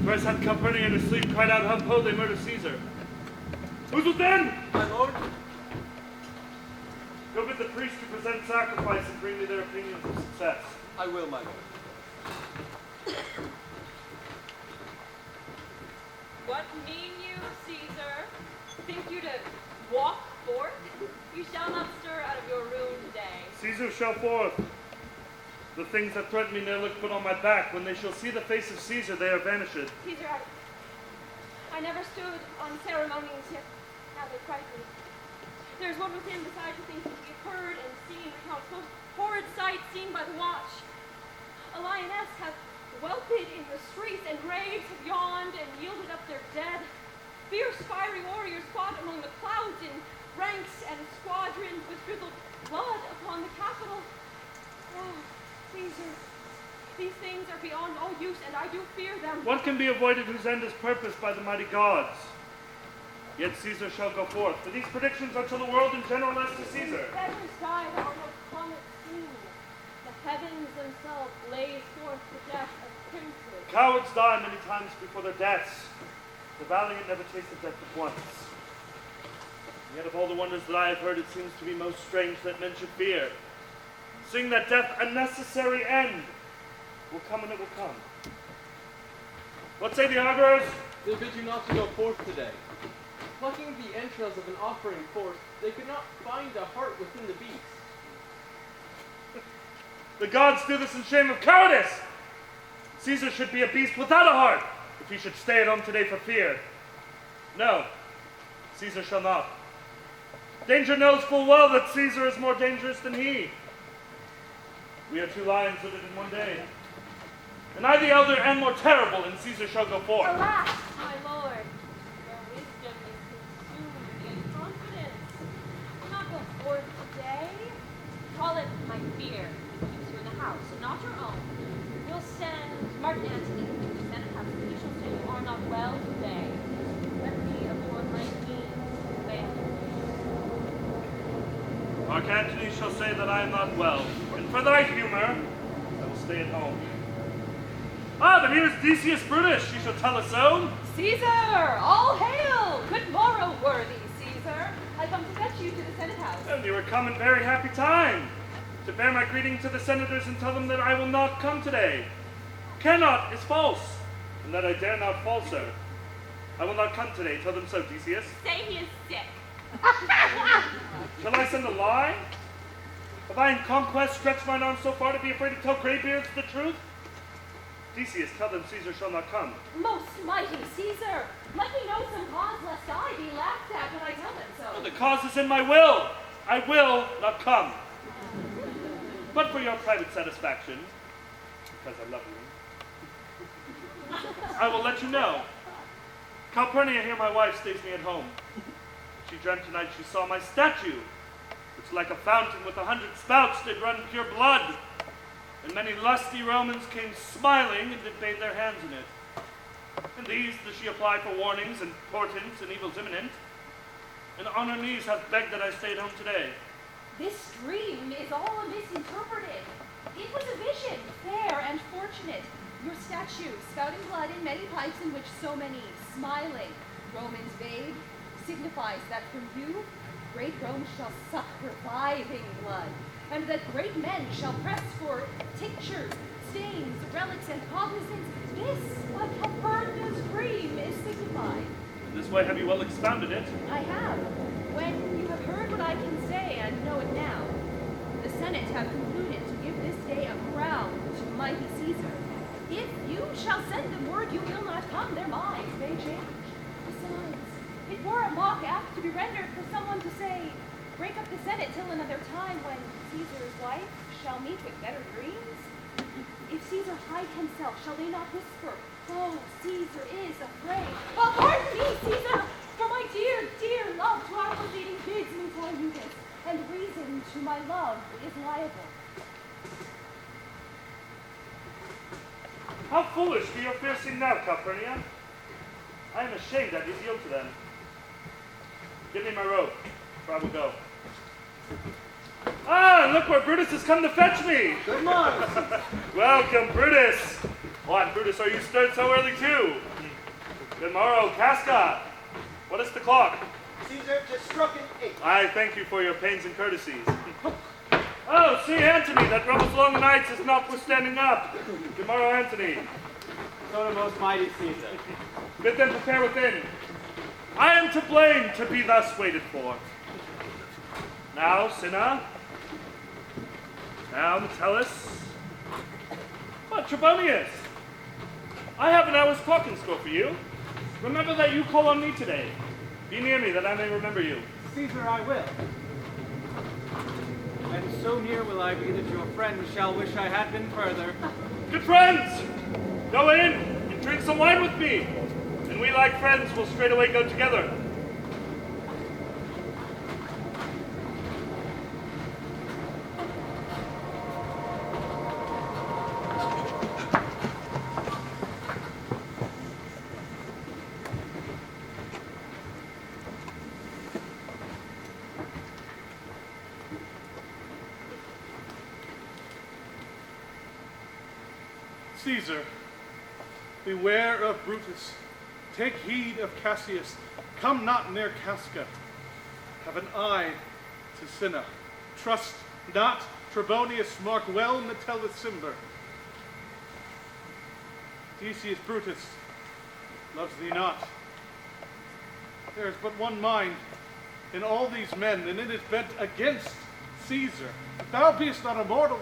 First hath Calpurnian asleep cried out, how po they murder Caesar. Who's within? My lord. Go bid the priest to present sacrifice and bring me their opinions of success. I will, my lord. What mean you, Caesar? Think you to walk forth? You shall not stir out of your room today. Caesar shall forth. The things that threaten me ne'er look put on my back. When they shall see the face of Caesar, they are vanished. Caesar, I never stood on ceremonies yet. Now they frighten me. There's one within besides the things that we have heard and seen recounts most horrid sights seen by the watch. A lioness hath whelped in the streets, and graves have yawned and yielded up their dead. Fierce fiery warriors fought among the clouds in ranks and squadrons with drizzled blood upon the Capitol. Oh, Caesar, these things are beyond all use, and I do fear them. What can be avoided whose end is purposed by the mighty gods? Yet Caesar shall go forth, for these predictions are to the world in general as to Caesar. Beggars die that are most comet seen. The heavens themselves blaze forth the death of princes. Cowards die many times before their deaths. The valiant never tasted death but once. Yet of all the wonders that I have heard, it seems to be most strange that men should fear. Seeing that death a necessary end will come and it will come. What say the augurs? They bid you not to go forth today. Plucking the entrails of an offering forth, they could not find a heart within the beast. The gods do this in shame of cowardice. Caesar should be a beast without a heart, if he should stay at home today for fear. No, Caesar shall not. Danger knows full well that Caesar is more dangerous than he. We are two lions that live in one day. And I, the elder, am more terrible, and Caesar shall go forth. Alas, my lord, your wisdom is consumed in confidence. Do not go forth today. Call it my fear keeps you in the house, and not your own. We'll send Martin Antony to the Senate house, and he shall say you are not well today. Let me afford my means fail. Mark Antony shall say that I am not well, and for thy humor, I will stay at home. Ah, but here is Decius Brutus. She shall tell us so. Caesar, all hail! Good morrow, worthy Caesar. I come to fetch you to the Senate house. And you are come in very happy time to bear my greeting to the senators and tell them that I will not come today. Cannot is false, and that I dare not falser. I will not come today. Tell them so, Decius. Say he is sick. Shall I send a lie? Have I in conquest stretched mine arm so far to be afraid to tell graybeards the truth? Decius, tell them Caesar shall not come. Most mighty Caesar, let me know some cause lest I be laughed at when I tell them so. Oh, the cause is in my will. I will not come. But for your private satisfaction, because I love you, I will let you know. Calpurnia here, my wife, stays me at home. She dreamt tonight she saw my statue, which like a fountain with 100 spouts did run pure blood. And many lusty Romans came smiling and did bathe their hands in it. And these does she apply for warnings and portents and evils imminent. And on her knees hath begged that I stay at home today. This dream is all misinterpreted. It was a vision, fair and fortunate. Your statue, spouting blood in many pipes in which so many, smiling, Romans bathe, signifies that from you, great Rome shall suck reviving blood, and that great men shall press for tinctures, stains, relics, and cognizance. This, like Calpurnia's dream, is signified. In this way have you well expounded it. I have. When you have heard what I can say and know it now, the Senate have concluded to give this day a crown to mighty Caesar. If you shall send them word you will not come, their minds may change. Besides, it were a mock act to be rendered for someone to say, break up the Senate till another time when Caesar's wife shall meet with better dreams. If Caesar hide himself, shall they not whisper, oh, Caesar is afraid. Oh, pardon me, Caesar, for my dear, dear love to our proceeding bids me tell you this, and reason to my love is liable. How foolish do your fears seem now, Calpurnia? I am ashamed that you yield to them. Give me my robe, for I will go. Ah, look where Brutus has come to fetch me! Good morning. Welcome, Brutus! What, Brutus, are you stirred so early too? Good morrow, Casca! What is the clock? Caesar just struck an 8. I thank you for your pains and courtesies. Oh, see, Antony, that rebel's long nights is notwithstanding up. Good morrow, Antony. So the most mighty Caesar. Bid them prepare within. I am to blame to be thus waited for. Now, Cinna. Now, Metellus. But, Trebonius, I have an hour's talk in store for you. Remember that you call on me today. Be near me that I may remember you. Caesar, I will. And so near will I be that your friend shall wish I had been further. Good friends, go in and drink some wine with me, and we like friends will straightway go together. Caesar, beware of Brutus. Take heed of Cassius. Come not near Casca. Have an eye to Cinna. Trust not Trebonius. Mark well Metellus Cimber. Decius Brutus loves thee not. There is but one mind in all these men, and it is bent against Caesar. If thou beest not immortal,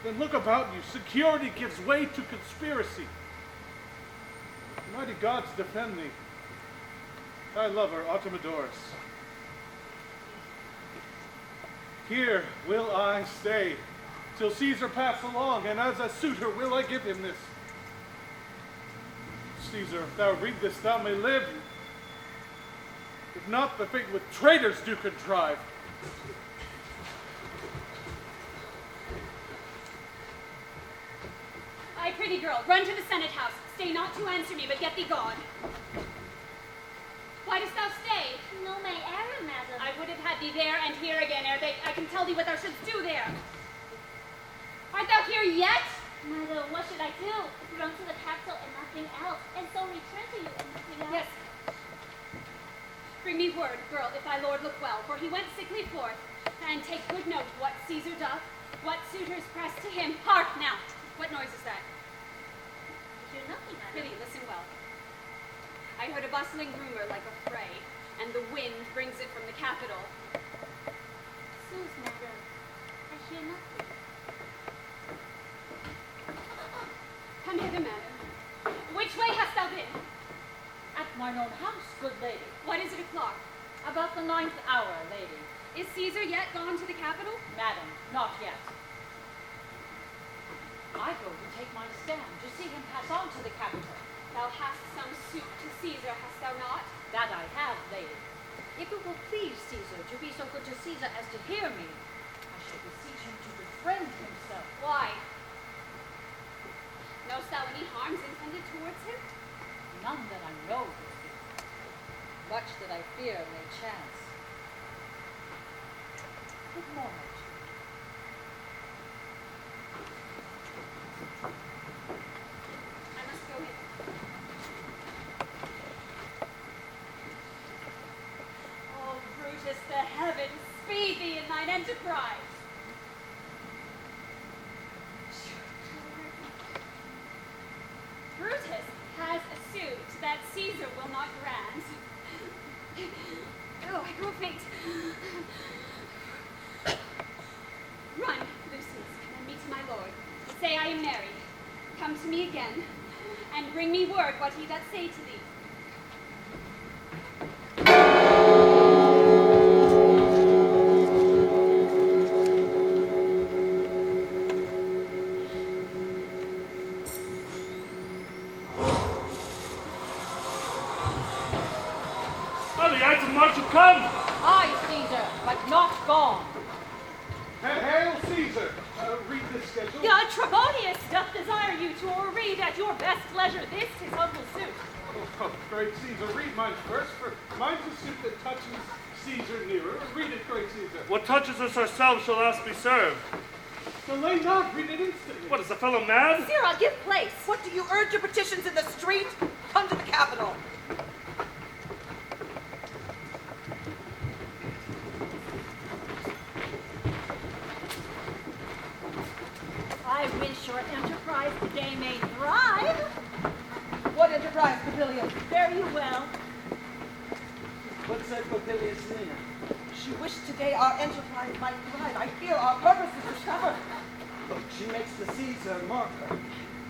then look about you. Security gives way to conspiracy. The mighty gods defend thee. Thy lover, Artemidorus. Here will I stay till Caesar pass along, and as a suitor will I give him this. Caesar, if thou read this, thou may live. If not, the fate with traitors do contrive. I pretty girl, run to the Senate house. Stay not to answer me, but get thee gone. Why dost thou stay? No, my error, madam. I would have had thee there and here again, ere I can tell thee what thou shouldst do there. Art thou here yet? Madam, what should I do? Run to the capital and nothing else, and so return to you and nothing else. Yes. Bring me word, girl, if thy lord look well, for he went sickly forth. And take good note what Caesar doth, what suitors press to him. Hark now! What noise is that? I hear nothing, madam. Prithee, listen well. I heard a bustling rumor like a fray, and the wind brings it from the capital. Sus, madam. I Caesar yet gone to the capital? Madam, not yet. I go to take my stand to see him pass on to the capital. Thou hast some suit to Caesar, hast thou not? That I have, lady. If it will please Caesar to be so good to Caesar as to hear me, I shall beseech him to befriend himself. Why? Knowest thou any harms intended towards him? None that I know, lady. Much that I fear may chance. Good morning. I must go in. Oh, Brutus, the heavens speed thee in thine enterprise. Brutus has a suit that Caesar will not grant. Oh, I grow faint. Run, Lucius, and meet my lord. Say I am married. Come to me again, and bring me word what he doth say to thee. Oh, the Ides of March have come! Aye, Caesar, but not gone. Hail Caesar! Read the schedule. Yeah, Trebonius doth desire you to read at your best leisure this his humble suit. Oh, great Caesar, read mine first, for mine's a suit that touches Caesar nearer. Read it, great Caesar. What touches us ourselves shall last be served. Delay not, read it instantly. What, is the fellow mad? Sirrah, give place. What do you urge your petitions in the street? Come to the capital. I wish your enterprise today may thrive. What enterprise, Papilius? Fare you well. What said Popilius Lena? She wished today our enterprise might thrive. I fear our purpose is discovered. Look, she makes the Caesar marker.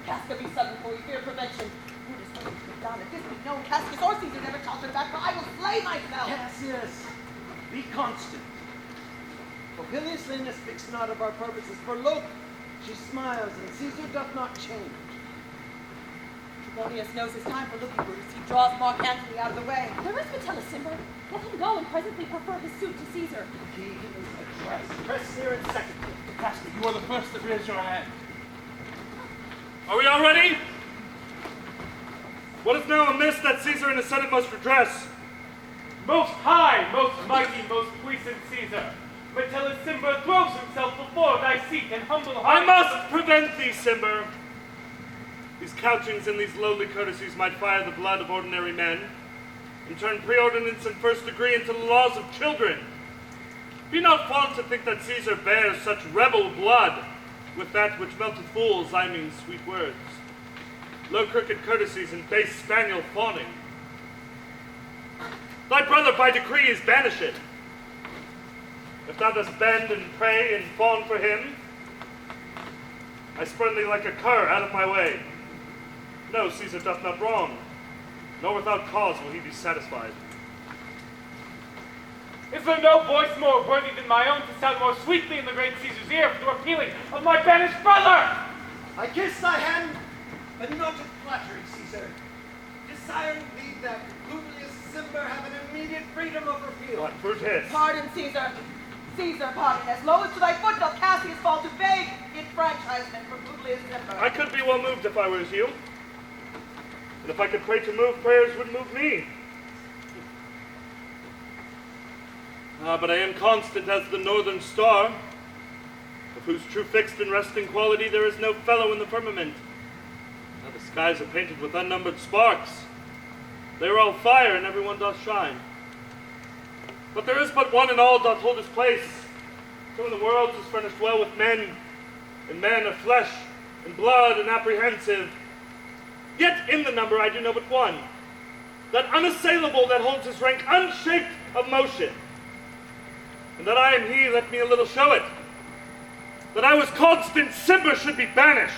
Casca be sudden, for we fear prevention. Brutus, what is to be done? If this be known, Cascus or Caesar never shall turn back, for I will slay myself. Cassius, be constant. Popilius Lena speaks not of our purposes, for look, she smiles, and Caesar doth not change. Trebonius knows his time for looking, Brutus. He draws Mark Antony out of the way. There is Metellus Cimber. Let him go and presently prefer his suit to Caesar. He is addressed. Press near and second. Casca, you are the first that raised your hand. Are we all ready? What is now amiss that Caesar and his Senate must redress? Most high, most mighty, most puissant Caesar, Metellus Cimber throws himself before thy seat and humble heart. I must prevent thee, Cimber. These couchings and these lowly courtesies might fire the blood of ordinary men, and turn preordinance in first degree into the laws of children. Be not fond to think that Caesar bears such rebel blood, with that which melted fools, I mean sweet words, low crooked courtesies and base spaniel fawning. Thy brother by decree is banished. If thou dost bend and pray and fawn for him, I spurn thee like a cur out of my way. No, Caesar doth not wrong, nor without cause will he be satisfied. Is there no voice more worthy than my own to sound more sweetly in the great Caesar's ear for the repealing of my banished brother? I kiss thy hand, but not in flattery, Caesar. Desiring thee that Publius Cimber have an immediate freedom of repeal. What, Brutus? Pardon, Caesar. Caesar, pardon. As low as to thy foot doth Cassius fall to beg enfranchisement from Publius Cimber. I could be well moved if I was you. And if I could pray to move, prayers would move me. But I am constant as the northern star, of whose true fixed and resting quality there is no fellow in the firmament. Now the skies are painted with unnumbered sparks. They are all fire, and every one doth shine. But there is but one in all doth hold his place. So in the world is furnished well with men, and men of flesh and blood and apprehensive. Yet in the number I do know but one, that unassailable that holds his rank unshaped of motion. And that I am he, let me a little show it. That I was constant, Cimber should be banished,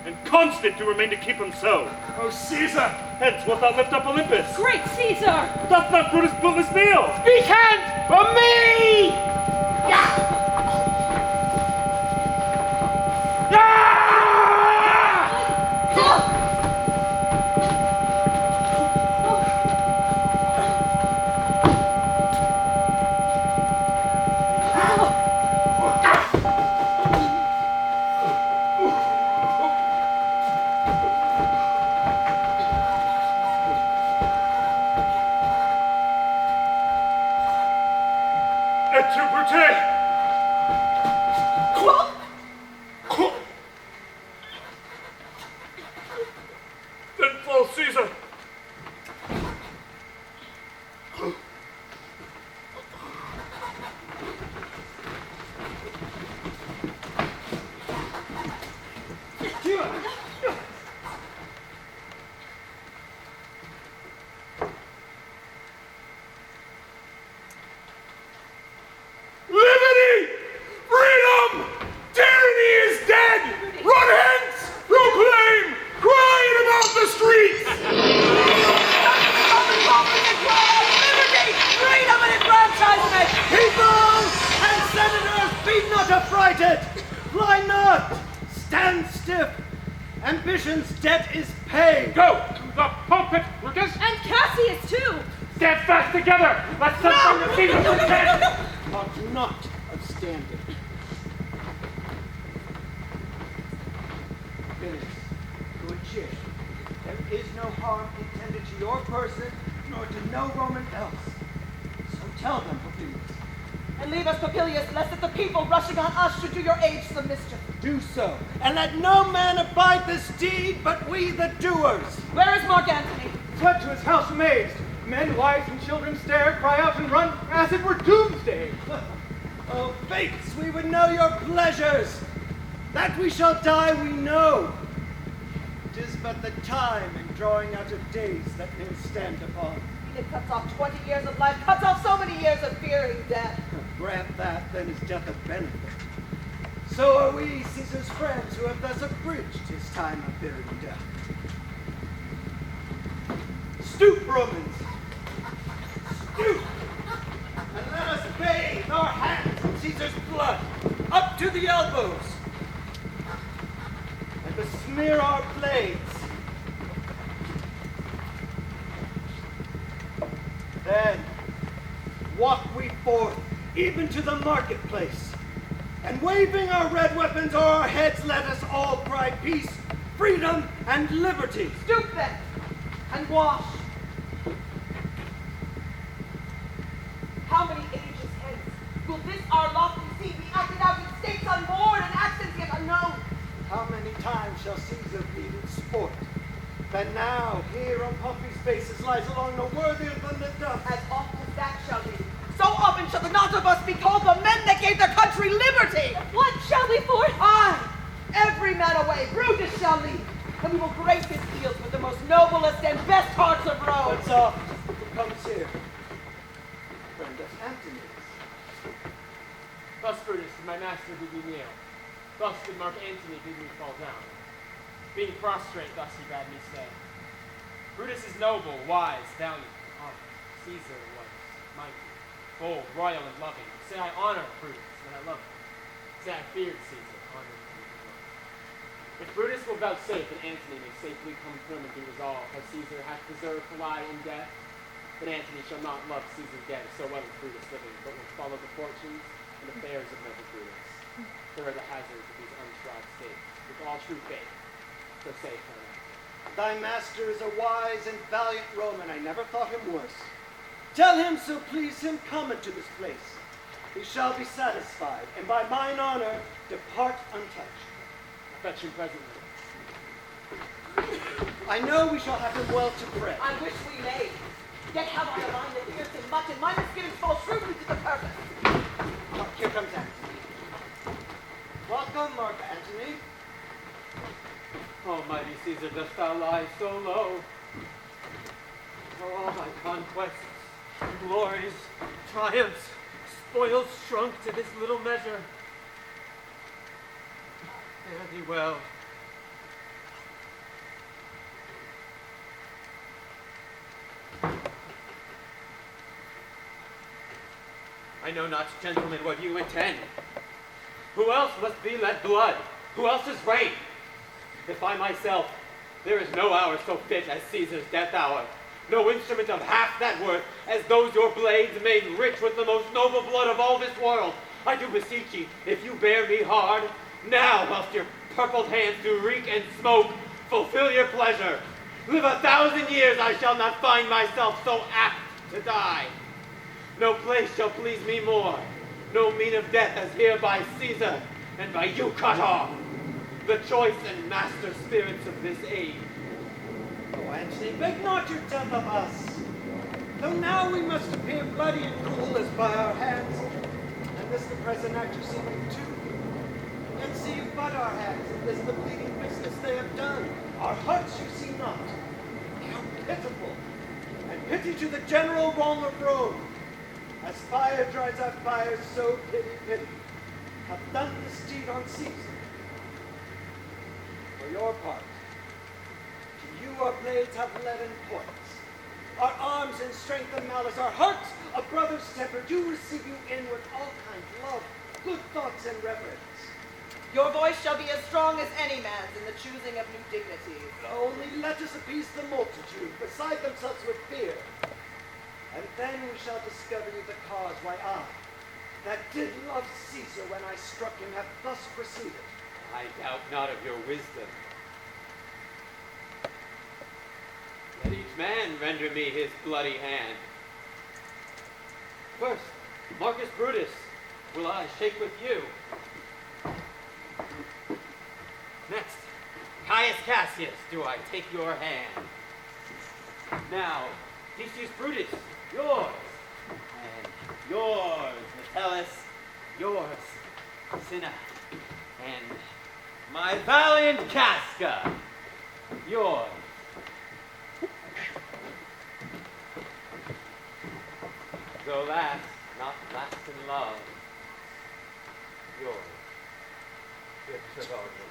and constant to remain to keep him so. Oh, Caesar! Hence wilt thou lift up Olympus? Great Caesar! Doth not Brutus Bootless kneel? Speak hand from me! say? Then fall Caesar. Liberty! Freedom! Tyranny is dead! Run hence! Proclaim! Crying about the streets! Liberty, freedom, and enfranchisement! People and senators, be not affrighted! Fly not! Stand stiff! Ambition's debt is paid! Go to the pulpit, Brutus! And Cassius, too! Stand fast together! Let's set from the Caesar's head! Ought not of standing. Phineas, good cheer. There is no harm intended to your person, nor to no Roman else. So tell them, Popilius. And leave us, Popilius, lest that the people rushing on us should do your age some mischief. Do so, and let no man abide this deed but we the doers. Where is Mark Antony? Fled to his house amazed. Men, wives, and children stare, cry out, and run as it were doomsday. Oh, fates, we would know your pleasures. That we shall die, we know. 'Tis but the time and drawing out of days that men stand upon. It cuts off 20 years of life, cuts off so many years of fearing death. Grant that, then is death a benefit. So are we, Caesar's friends, who have thus abridged his time of fearing death. Stoop, Romans! Stoop! And let us bathe our hands in Caesar's blood, up to the elbows, and besmear our blades. Then walk we forth, even to the marketplace, and waving our red weapons o'er our heads, let us all cry peace, freedom, and liberty. Stoop then, and wash. How many ages hence will this our lofty seed be acted out in states unborn and accents yet unknown? How many times shall Caesar bleed in sport? That now, here on Pompey's bases lies along no worthier than the dust. As often as that shall be, so often shall the not of us be called the men that gave their country liberty. What shall we for? Aye, every man away, Brutus shall lead, and we will grace his fields with the most noblest and best hearts of Rome. What's up? Who comes here? Friend of Antony's. Thus, Brutus, did my master bid me kneel. Thus did Mark Antony bid me fall down. Being prostrate, thus he bade me stay. Brutus is noble, wise, valiant, and honored. Caesar was mighty, bold, royal, and loving. Say I honor Brutus, and I love him. Say I feared Caesar, honor him and love. If Brutus will vouchsafe that Antony may safely come from and be resolved, how Caesar hath deserved to lie in death, then Antony shall not love Caesar dead so well as Brutus living, but will follow the fortunes and affairs of noble Brutus. There are the hazards of these untried states, with all true faith. So say, Thy master is a wise and valiant Roman. I never thought him worse. Tell him, so please him, come into this place. He shall be satisfied, and by mine honor depart untouched. Fetch him presently. I know we shall have him well to pray. I wish we may. Yet have I a mind that fears him much, and my misgivings fall shrewdly to the purpose. Oh, here comes Antony. Welcome, Mark Antony. Almighty Caesar, dost thou lie so low? For all my conquests, glories, triumphs, spoils shrunk to this little measure. Fare thee well. I know not, gentlemen, what you intend. Who else must be let blood? Who else is reign? If I myself, there is no hour so fit as Caesar's death hour, no instrument of half that worth as those your blades made rich with the most noble blood of all this world. I do beseech ye, if you bear me hard, now whilst your purpled hands do reek and smoke, fulfill your pleasure. Live 1,000 years, I shall not find myself so apt to die. No place shall please me more, no mean of death as here by Caesar, and by you cut off, the choice and master spirits of this age. Oh, Antony, beg not your death of us. Though now we must appear bloody and cruel as by our hands, and this the present act you see me too. Yet see you but our hands, and this the bleeding business they have done. Our hearts you see not. How pitiful, and pity to the general wrong of Rome. As fire dries out fire, so pity, pity, hath done this deed on Caesar. For your part, to you our blades have leaden points. Our arms in strength and malice, our hearts a brother's temper, do receive you in with all kind love, good thoughts and reverence. Your voice shall be as strong as any man's in the choosing of new dignities. Only let us appease the multitude, beside themselves with fear. And then we shall discover you the cause why I, that did love Caesar when I struck him, have thus proceeded. I doubt not of your wisdom. Let each man render me his bloody hand. First, Marcus Brutus, will I shake with you. Next, Caius Cassius, do I take your hand. Now, Decius Brutus, yours. And yours, Metellus, yours, Cinna. And my valiant Casca, yours. Though last, not last in love, yours, good Tribaldo.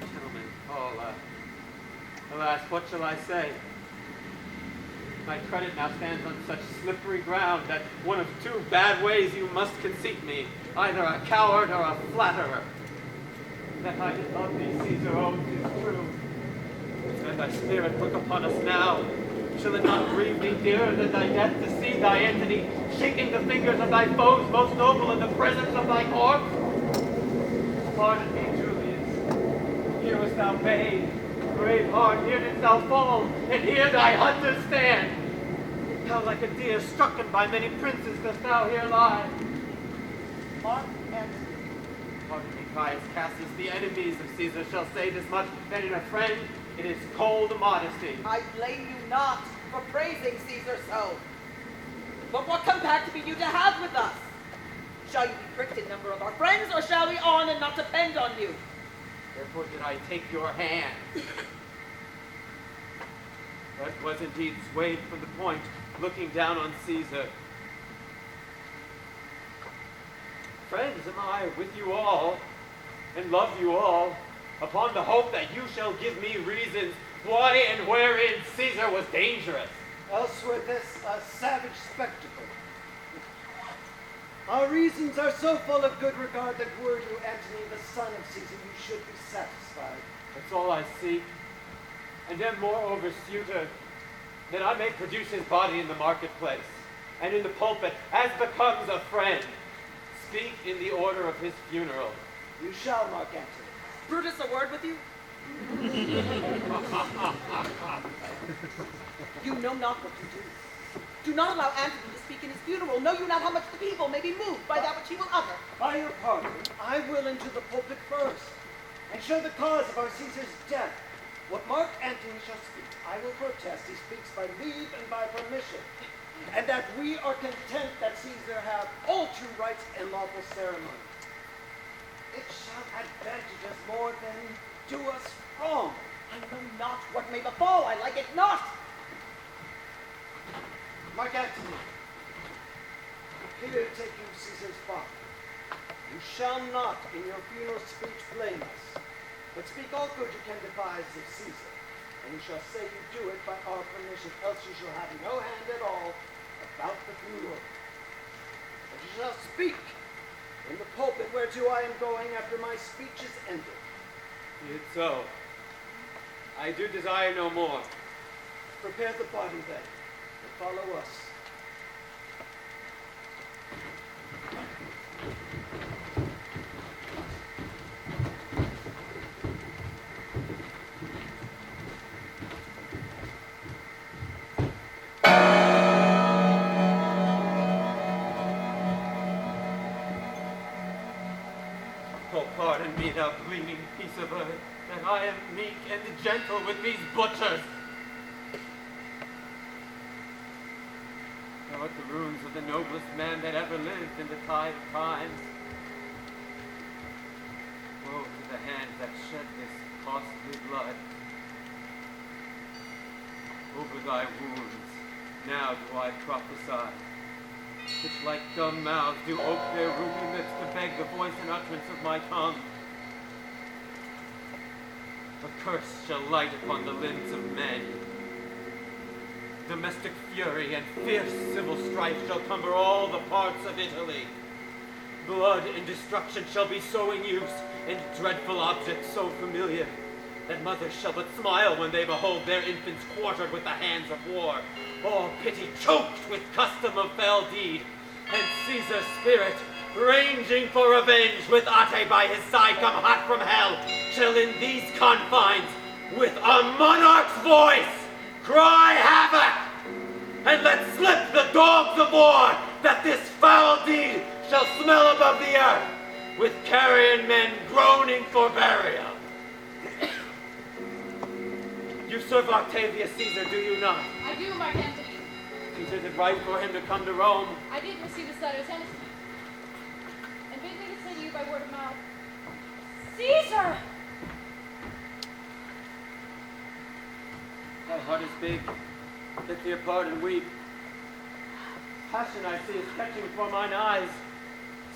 Gentlemen, alas, what shall I say? My credit now stands on such slippery ground that one of two bad ways you must conceit me, either a coward or a flatterer. That I did love thee, Caesar, owns is true. And thy spirit look upon us now. Shall it not grieve thee dearer than thy death to see thy Antony shaking the fingers of thy foes most noble in the presence of thy corpse? Pardon me, Julius. Here wast thou made, brave heart, here didst thou fall, and here thy hunter stand. How like a deer strucken by many princes dost thou here lie. Mark Antony. Pardon me, Caius Cassius, the enemies of Caesar shall say this much, that in a friend it is cold modesty. I blame you not for praising Caesar so. But what compact be you to have with us? Shall you be pricked in number of our friends, or shall we on and not depend on you? Therefore did I take your hand. But was indeed swayed from the point, looking down on Caesar. Friends, am I with you all, and love you all, upon the hope that you shall give me reasons why and wherein Caesar was dangerous. Else were this a savage spectacle. Our reasons are so full of good regard that were you, Antony, the son of Caesar, you should be satisfied. That's all I seek, and am moreover suitor, that I may produce his body in the marketplace, and in the pulpit, as becomes a friend, speak in the order of his funeral. You shall, Mark Antony. Brutus, a word with you? You know not what you do. Do not allow Antony to speak in his funeral. Know you not how much the people may be moved by that which he will utter? By your pardon, I will into the pulpit first, and show the cause of our Caesar's death. What Mark Antony shall speak, I will protest he speaks by leave and by permission, and that we are content that Caesar have all true rights and lawful ceremony. It shall advantage us more than do us wrong. I know not what may befall. I like it not. Mark Antony, here take you Caesar's body. You shall not in your funeral speech blame us, but speak all good you can devise of Caesar, and you shall say you do it by our permission, else you shall have no hand at all about the funeral. But you shall speak in the pulpit whereto I am going after my speech is ended. Be it so. I do desire no more. Prepare the body then, and follow us. Pardon me, thou gleaming piece of earth, that I am meek and gentle with these butchers. Thou art the ruins of the noblest man that ever lived in the tide of times. Woe to the hands that shed this costly blood. Over thy wounds now do I prophesy, which like dumb mouths do ope their ruby lips to beg the voice and utterance of my tongue. A curse shall light upon the limbs of men. Domestic fury and fierce civil strife shall cumber all the parts of Italy. Blood and destruction shall be so in use, and dreadful objects so familiar, that mothers shall but smile when they behold their infants quartered with the hands of war, all pity choked with custom of fell deed, and Caesar's spirit, ranging for revenge, with Ate by his side come hot from hell, shall in these confines, with a monarch's voice, cry havoc, and let slip the dogs of war, that this foul deed shall smell above the earth, with carrion men groaning for burial. You serve Octavius Caesar, do you not? I do, Mark Antony. Caesar did right for him to come to Rome. I did receive his letter sent to me, and bid me to say to you by word of mouth, Caesar! Thy heart is big. Take thee apart and weep. Passion I see is catching before mine eyes,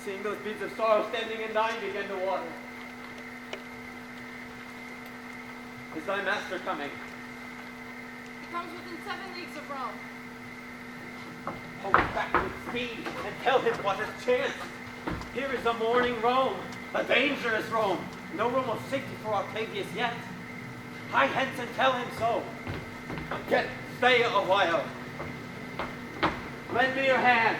seeing those beads of sorrow standing in thine begin to water. Is thy master coming? He comes within 7 leagues of Rome. Hold back with speed and tell him what has chanced. Here is a mourning Rome, a dangerous Rome. No room of safety for Octavius yet. Hie hence and tell him so. Yet stay a while. Lend me your hand.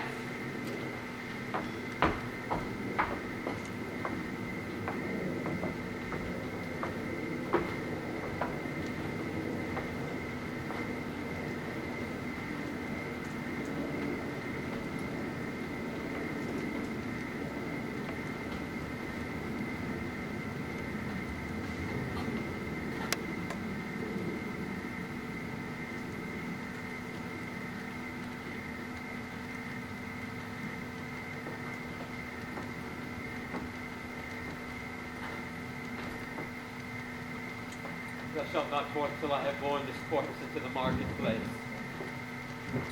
Thou shalt not forth till I have borne this corpse into the marketplace.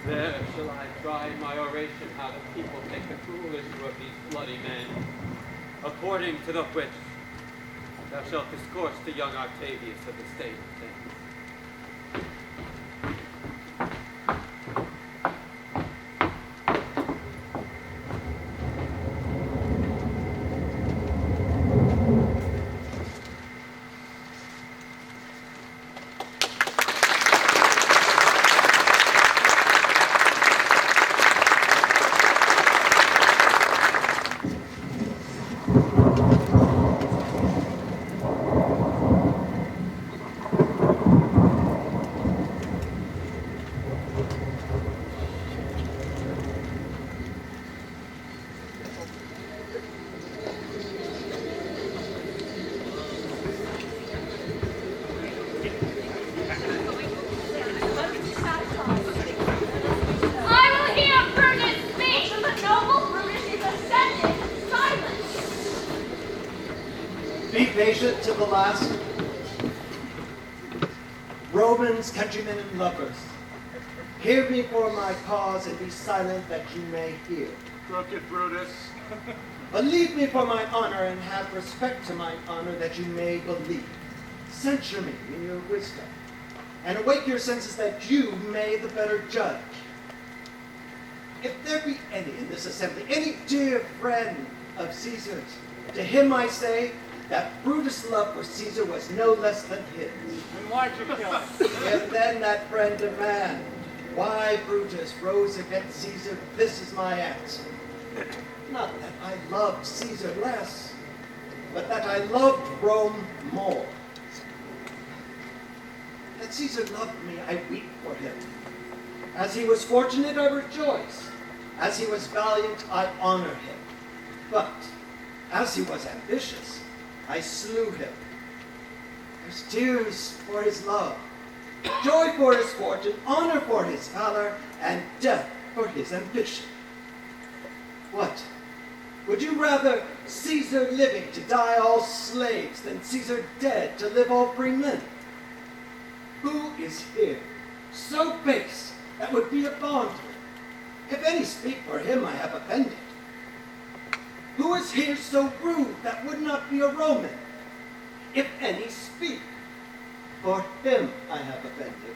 There shall I try in my oration how the people take the cruel issue of these bloody men, according to the which thou shalt discourse to young Octavius of the state of things. Patient to the last. Romans, countrymen, and lovers, hear me for my cause and be silent that you may hear. Crooked Brutus. Believe me for my honor and have respect to my honor that you may believe. Censure me in your wisdom and awake your senses that you may the better judge. If there be any in this assembly, any dear friend of Caesar's, to him I say, that Brutus' love for Caesar was no less than his. And why'd you kill him? If then that friend demand why Brutus rose against Caesar, this is my answer. Not that I loved Caesar less, but that I loved Rome more. That Caesar loved me, I weep for him. As he was fortunate, I rejoice. As he was valiant, I honor him. But as he was ambitious, I slew him. There's tears for his love, joy for his fortune, honor for his valor, and death for his ambition. What? Would you rather Caesar living to die all slaves than Caesar dead to live all free men? Who is here so base that would be a bondman? If any speak for him, I have offended. Who is here so rude that would not be a Roman? If any speak, for him I have offended.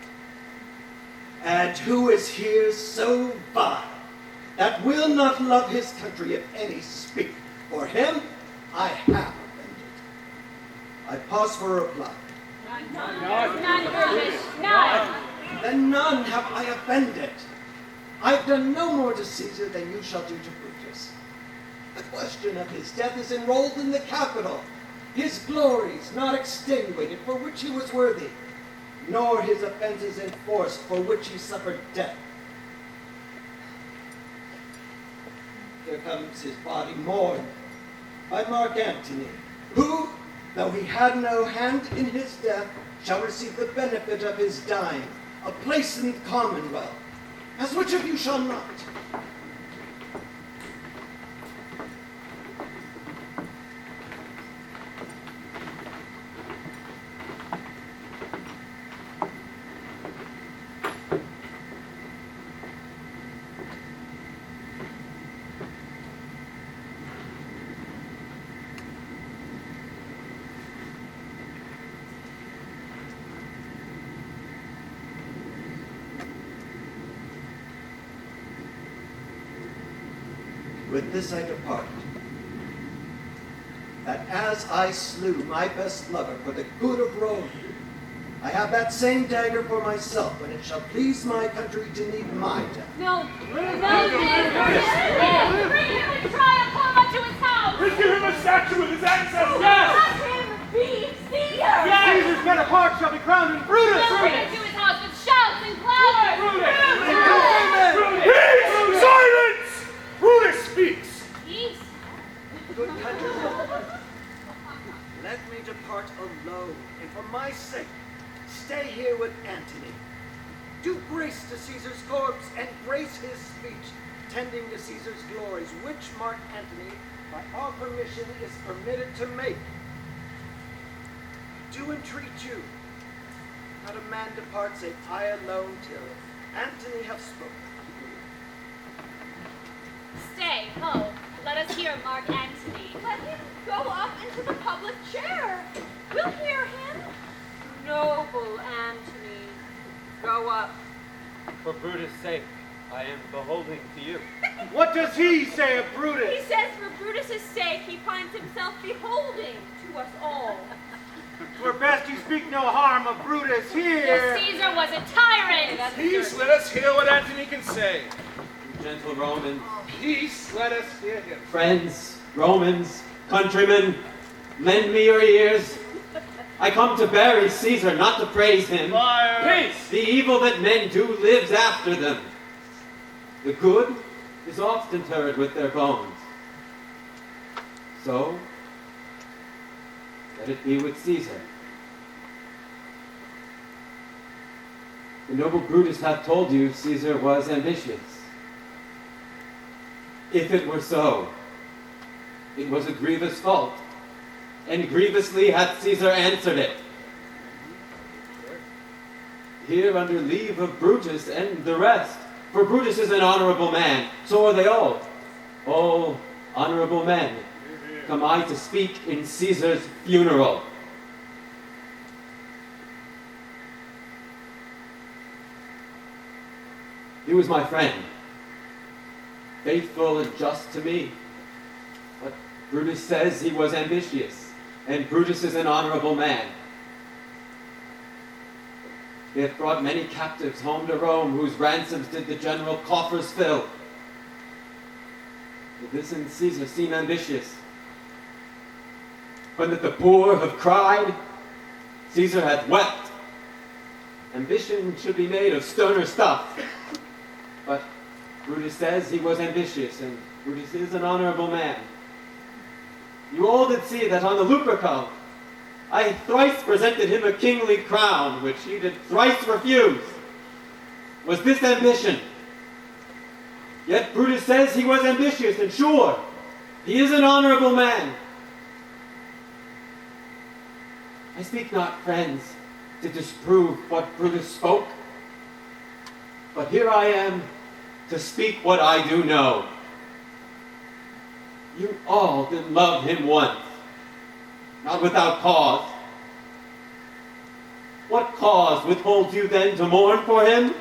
And who is here so vile that will not love his country? If any speak, for him I have offended. I pause for a reply. None. Then none have I offended. I've done no more to Caesar than you shall do to Brutus. The question of his death is enrolled in the Capitol. His glories not extenuated, for which he was worthy, nor his offenses enforced, for which he suffered death. Here comes his body mourned by Mark Antony, who, though he had no hand in his death, shall receive the benefit of his dying, a place in the commonwealth, as which of you shall not? With this I depart, that as I slew my best lover for the good of Rome, I have that same dagger for myself when it shall please my country to need my death. No, Bring him in triumph home to his house. We give him a statue with his ancestors. Let him be Caesar. Caesar's men of heart shall be crowned in Brutus. Bring him to his house with shouts and clamors. Peace! Silence! Brutus speaks. Good countrymen, let me depart alone, and for my sake, stay here with Antony. Do grace to Caesar's corpse, and grace his speech, tending to Caesar's glories, which Mark Antony, by our permission, is permitted to make. Do entreat you, not a man depart save I alone till Antony have spoken. Stay, ho. Let us hear Mark Antony. Let him go up into the public chair. We'll hear him. Noble Antony, go up. For Brutus' sake, I am beholding to you. What does he say of Brutus? He says for Brutus' sake he finds himself beholding to us all. Twere best you speak no harm of Brutus here. For Caesar was a tyrant. Peace, let us hear what Antony can say. Gentle Romans, Peace, let us hear him. friends, Romans, countrymen, lend me your ears. I come to bury Caesar, not to praise him. Fire! Peace! The evil that men do lives after them. The good is oft interred with their bones. So, let it be with Caesar. The noble Brutus hath told you Caesar was ambitious. If it were so, it was a grievous fault, and grievously hath Caesar answered it. Here under leave of Brutus and the rest, for Brutus is an honorable man, so are they all. All honorable men, come I to speak in Caesar's funeral. He was my friend, faithful and just to me. But Brutus says he was ambitious, and Brutus is an honorable man. He hath brought many captives home to Rome, whose ransoms did the general coffers fill. Did this in Caesar seem ambitious? When that the poor have cried, Caesar hath wept. Ambition should be made of sterner stuff. But Brutus says he was ambitious, and Brutus is an honorable man. You all did see that on the Lupercal I thrice presented him a kingly crown, which he did thrice refuse. Was this ambition? Yet Brutus says he was ambitious, and sure, he is an honorable man. I speak not, friends, to disprove what Brutus spoke, but here I am to speak what I do know. You all did love him once, not without cause. What cause withholds you then to mourn for him?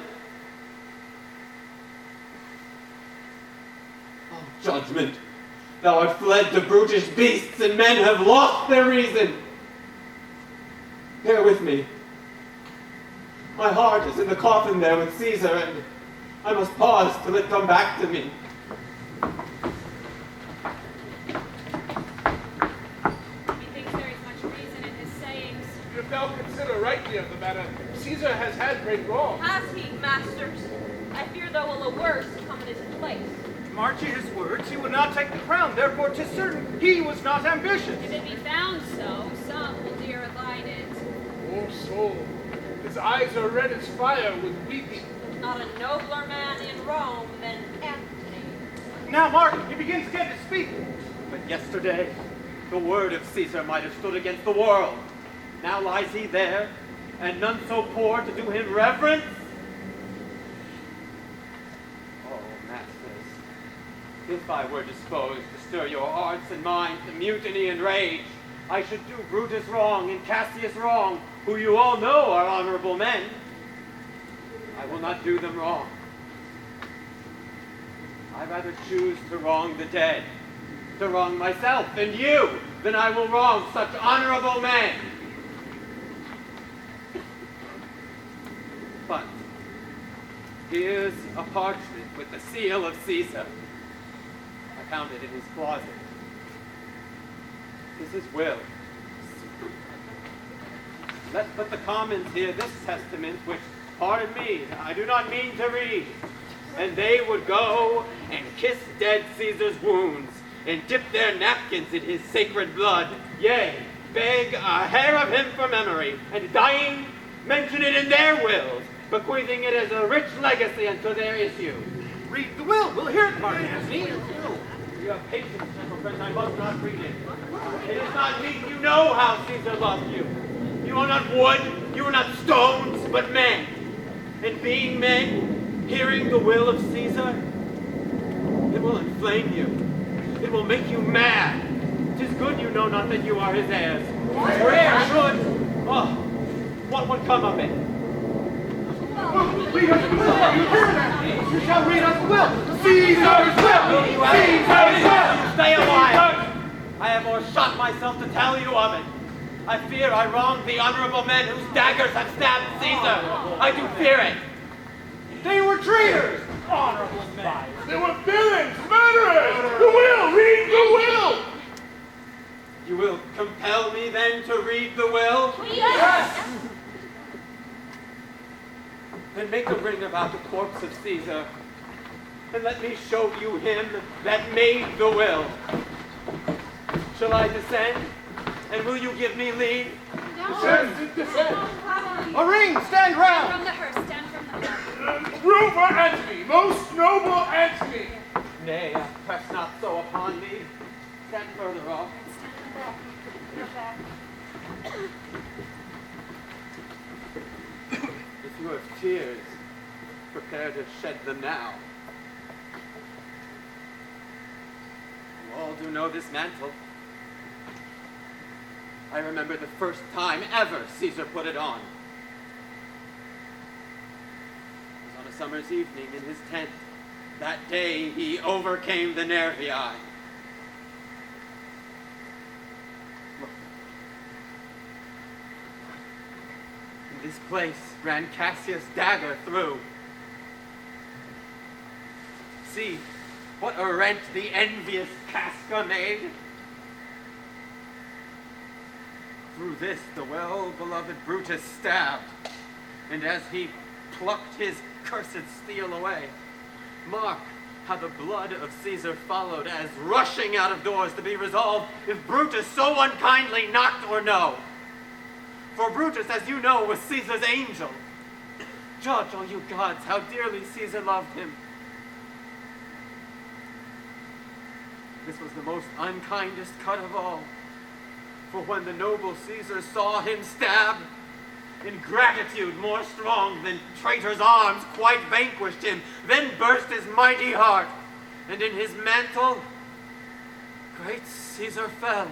Oh, judgment, thou art fled to brutish beasts, and men have lost their reason. Bear with me. My heart is in the coffin there with Caesar, and I must pause till it come back to me. Methinks there is much reason in his sayings. If thou consider rightly of the matter, Caesar has had great wrong. Has he, masters? I fear there will a worse come in his place. March his words, he would not take the crown, therefore 'tis certain he was not ambitious. If it be found so, some will dear abide it. Poor soul, his eyes are red as fire with weeping. Not a nobler man in Rome than Antony. Now, Mark, he begins again to speak. But yesterday, the word of Caesar might have stood against the world. Now lies he there, and none so poor to do him reverence? Oh, masters, if I were disposed to stir your hearts and minds to mutiny and rage, I should do Brutus wrong and Cassius wrong, who you all know are honorable men. I will not do them wrong. I rather choose to wrong the dead, to wrong myself and you, than I will wrong such honorable men. But here's a parchment with the seal of Caesar. I found it in his closet. This is his will. Let but the commons hear this testament, which, pardon me, I do not mean to read. And they would go and kiss dead Caesar's wounds, and dip their napkins in his sacred blood, yea, beg a hair of him for memory, and dying, mention it in their wills, bequeathing it as a rich legacy unto their issue. Read the will, we'll hear it, Mark Antony. You have patience, gentle friends, I must not read it. It is not meet, you know how Caesar loved you. You are not wood, you are not stones, but men. And being men, hearing the will of Caesar, it will inflame you. It will make you mad. 'Tis good you know not that you are his heirs. Where should, what would come of it? Read us the will, you hear that? You shall read us the will. Caesar's will! Caesar's will! Stay a while. I have o'ershot myself to tell you of it. I fear I wronged the honorable men whose daggers have stabbed Caesar. I do fear it. They were traitors! Honorable men! They were villains, murderers! The will! Read the will! You will compel me then to read the will? Yes! Then make a ring about the corpse of Caesar, and let me show you him that made the will. Shall I descend? And will you give me leave? Descend, descend! A ring, stand round! From the hearse, stand from the hearse. Room for Antony, most noble Antony! Nay, press not so upon me. Stand further off. If you have tears, prepare to shed them now. You all do know this mantle. I remember the first time ever Caesar put it on. It was on a summer's evening in his tent. That day he overcame the Nervii. Look. In this place ran Cassius' dagger through. See what a rent the envious Casca made. Through this the well-beloved Brutus stabbed, and as he plucked his cursed steel away, mark how the blood of Caesar followed as rushing out of doors to be resolved if Brutus so unkindly knocked or no. For Brutus, as you know, was Caesar's angel. Judge, all you gods, how dearly Caesar loved him. This was the most unkindest cut of all. For when the noble Caesar saw him stabbed, ingratitude more strong than traitor's arms quite vanquished him, then burst his mighty heart, and in his mantle great Caesar fell.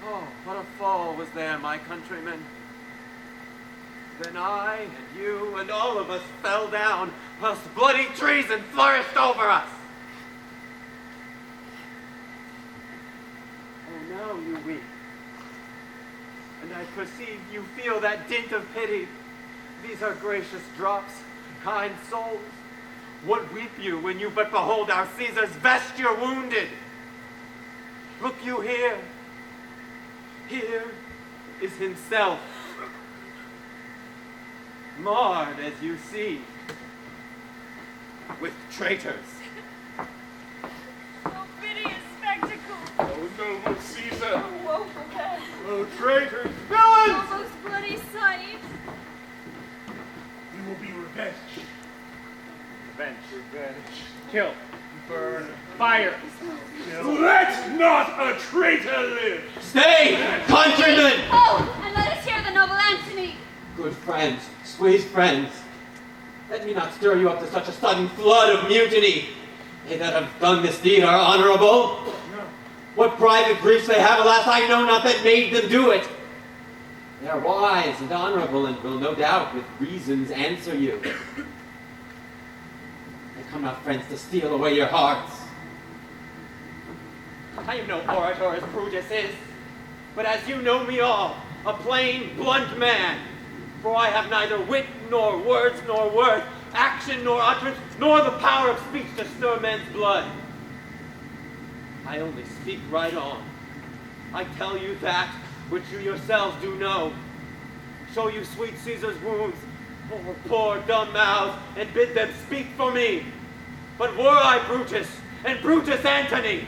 Oh, what a fall was there, my countrymen. Then I and you and all of us fell down, whilst bloody treason flourished over us. Oh, now you weep. And I perceive you feel that dint of pity. These are gracious drops, kind souls. What weep you when you but behold our Caesar's vesture wounded? Look you here. Here is himself. Marred, as you see, with traitors. Oh, piteous spectacle! Oh, noble Caesar! Oh, woeful death! Oh, traitors! Villains! Oh, most bloody sight! We will be revenged. Revenge. Kill. Burn. Fire. Let not a traitor live! Stay, countrymen! Oh, and let us hear the noble Antony. Good friends, sweet friends, let me not stir you up to such a sudden flood of mutiny. They that have done this deed are honorable. No. What private griefs they have, alas, I know not that made them do it. They are wise and honorable, and will no doubt with reasons answer you. They come not, friends, to steal away your hearts. I am no orator as Brutus is, but as you know me all, a plain, blunt man. For I have neither wit, nor words, nor worth, action, nor utterance, nor the power of speech to stir men's blood. I only speak right on. I tell you that which you yourselves do know. Show you sweet Caesar's wounds, or poor dumb mouths, and bid them speak for me. But were I Brutus, and Brutus Antony,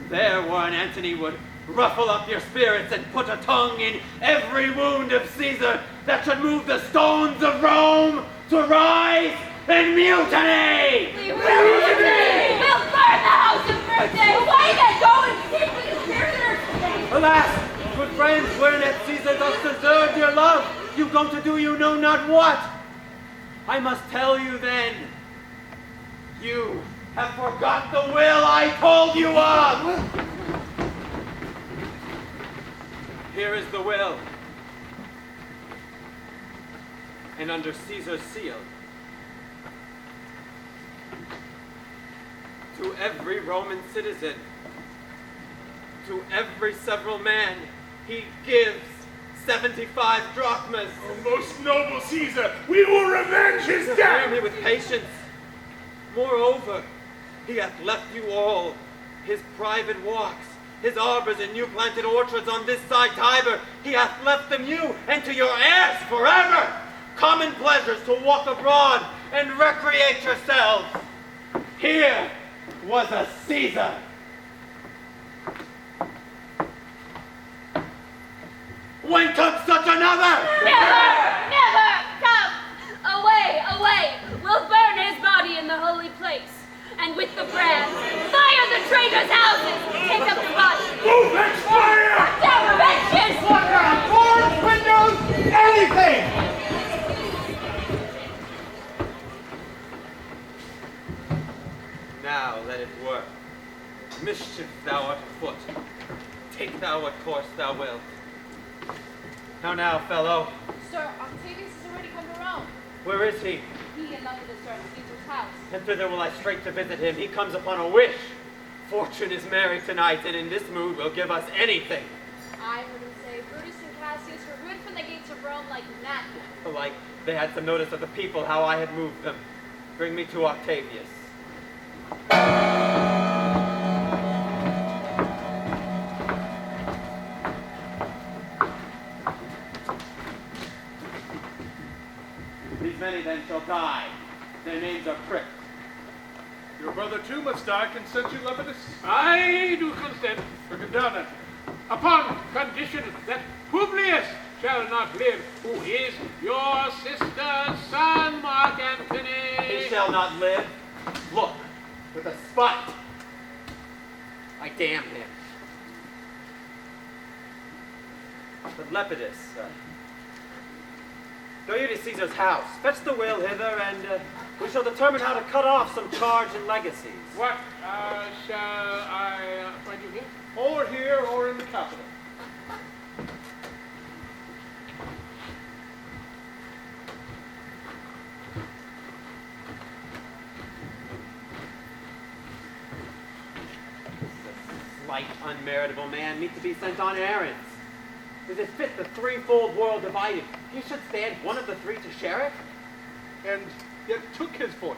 there were an Antony would ruffle up your spirits and put a tongue in every wound of Caesar that should move the stones of Rome to rise in mutiny! Mutiny! We'll burn the house of Brutus! Away then, go and keep these prisoners! Alas, good friends, wherein Caesar doth deserve your love, you go to do you know not what. I must tell you then, you have forgot the will I told you of! Here is the will. And under Caesar's seal, to every Roman citizen, to every several man, he gives 75 drachmas. Oh, most noble Caesar, we will revenge his death! Hear me with patience. Moreover, he hath left you all his private walks, his arbors and new planted orchards on this side Tiber. He hath left them you and to your heirs forever. Common pleasures to walk abroad and recreate yourselves. Here was a Caesar. When comes such another? Never! Never! Come! Away! Away! We'll burn his body in the holy place. And with the brands, fire the traitors' houses! Take up his body! Move and fire! Down wretches! Doors, windows, anything! Now let it work. Mischief thou art afoot. Take thou what course thou wilt. Now, fellow. Sir, Octavius has already come to Rome. Where is he? He and none of us are at Caesar's house. And thither will I straight to visit him. He comes upon a wish. Fortune is merry tonight, and in this mood will give us anything. I heard him say Brutus and Cassius were rid from the gates of Rome like madmen. Like they had some notice of the people, how I had moved them. Bring me to Octavius. These many then shall die. Their names are pricked. Your brother too must die. Consent you, Lepidus? I do consent. Bring him down then. Upon condition that Publius shall not live, who is your sister's son, Mark Antony. He shall not live. Look, with a spite. I damn him. But Lepidus, go you to Caesar's house. Fetch the will hither, and we shall determine how to cut off some charge and legacies. What shall I find you here? Or here, or in the capital. Slight, unmeritable man, meet to be sent on errands. Is it fit the threefold world divided? He should stand one of the three to share it? And yet took his voice.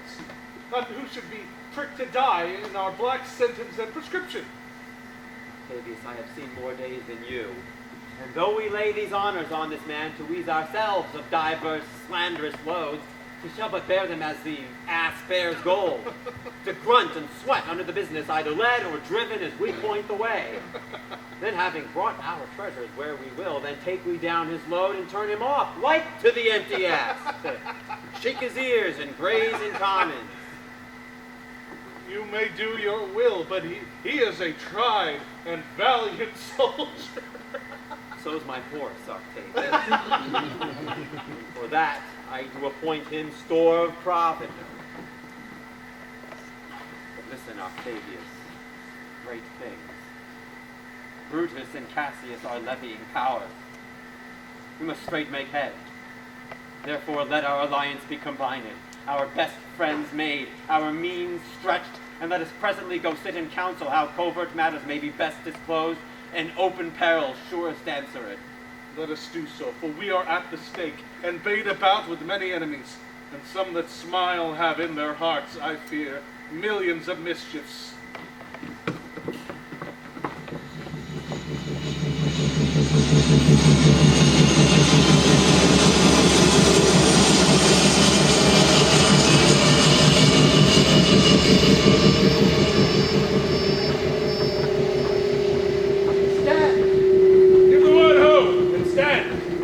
None who should be pricked to die in our black sentence and prescription. Octavius, I have seen more days than you. And though we lay these honors on this man to ease ourselves of divers slanderous loads, we shall but bear them as the ass bears gold, to grunt and sweat under the business either led or driven as we point the way. Then having brought our treasures where we will, then take we down his load and turn him off, like to the empty ass, shake his ears and graze in commons. You may do your will, but he is a tried and valiant soldier. So's my horse, Octavius. For that, I do appoint him store of provender. But listen, Octavius, great things. Brutus and Cassius are levying power. We must straight make head. Therefore, let our alliance be combined, our best friends made, our means stretched, and let us presently go sit in council how covert matters may be best disclosed, and open peril surest answer it. Let us do so, for we are at the stake, and bait about with many enemies, and some that smile have in their hearts, I fear, millions of mischiefs.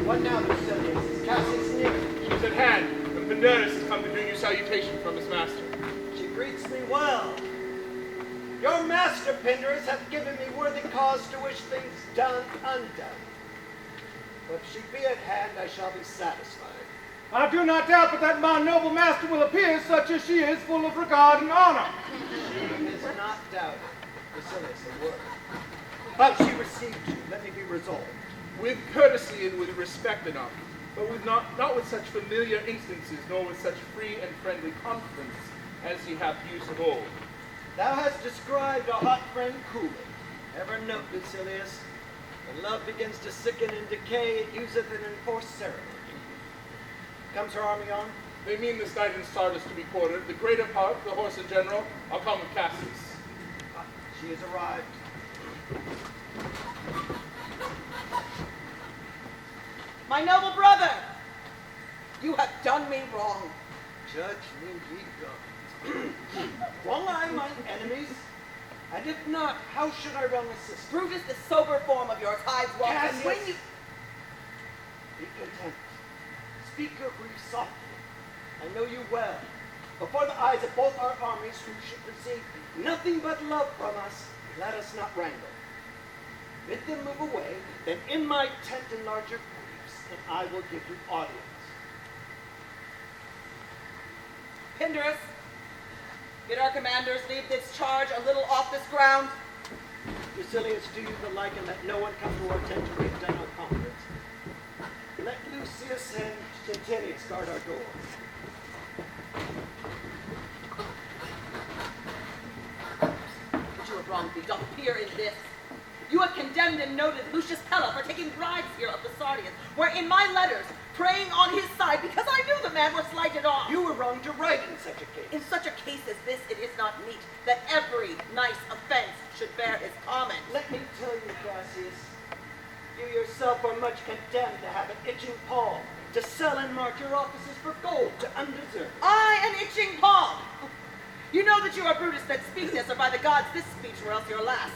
What now, Lucilius? Is Cassius near? She's at hand, and Pandarus has come to bring you salutation from his master. She greets me well. Your master, Pandarus, hath given me worthy cause to wish things done undone. But if she be at hand, I shall be satisfied. I do not doubt but that my noble master will appear, such as she is, full of regard and honor. She is not doubted. Lucilius, a word. How she received you, let me be resolved. With courtesy and with respect enough, but with not with such familiar instances, nor with such free and friendly confidence as ye have used of old. Thou hast described a hot friend coolly. Ever note, Lucilius, when love begins to sicken and decay, it useth an enforced ceremony. Comes her army on? They mean this night in Sardis to be quartered. The greater part, the horse in general, I'll come with Cassius. She has arrived. My noble brother, you have done me wrong. Judge me ye gods. Wrong I mine enemies? And if not, how should I wrong a sister? Brutus, the sober form of yours hides wrong, and when you... Be content. Speak your grief softly. I know you well. Before the eyes of both our armies, who should receive nothing but love from us, let us not wrangle. Bid them move away, then in my tent enlarge your griefs, and I will give you audience. Pandarus, bid our commanders leave this charge a little off this ground. Lucilius, do you the like, and let no one come to our tent to break down our conference. Let Lucius and Titinius guard our door. But you have wronged me, doth appear in this. You have condemned and noted Lucius Pella for taking bribes here of the Sardians, where in my letters, praying on his side, because I knew the man was slighted off. You were wrong to write in such a case. In such a case as this, it is not meet that every nice offense should bear his comment. Let me tell you, Cassius, you yourself are much condemned to have an itching palm. to sell and mark your offices for gold to undeserved. I, an itching palm. You know that you are Brutus that speak this, or by the gods this speech, or else your last.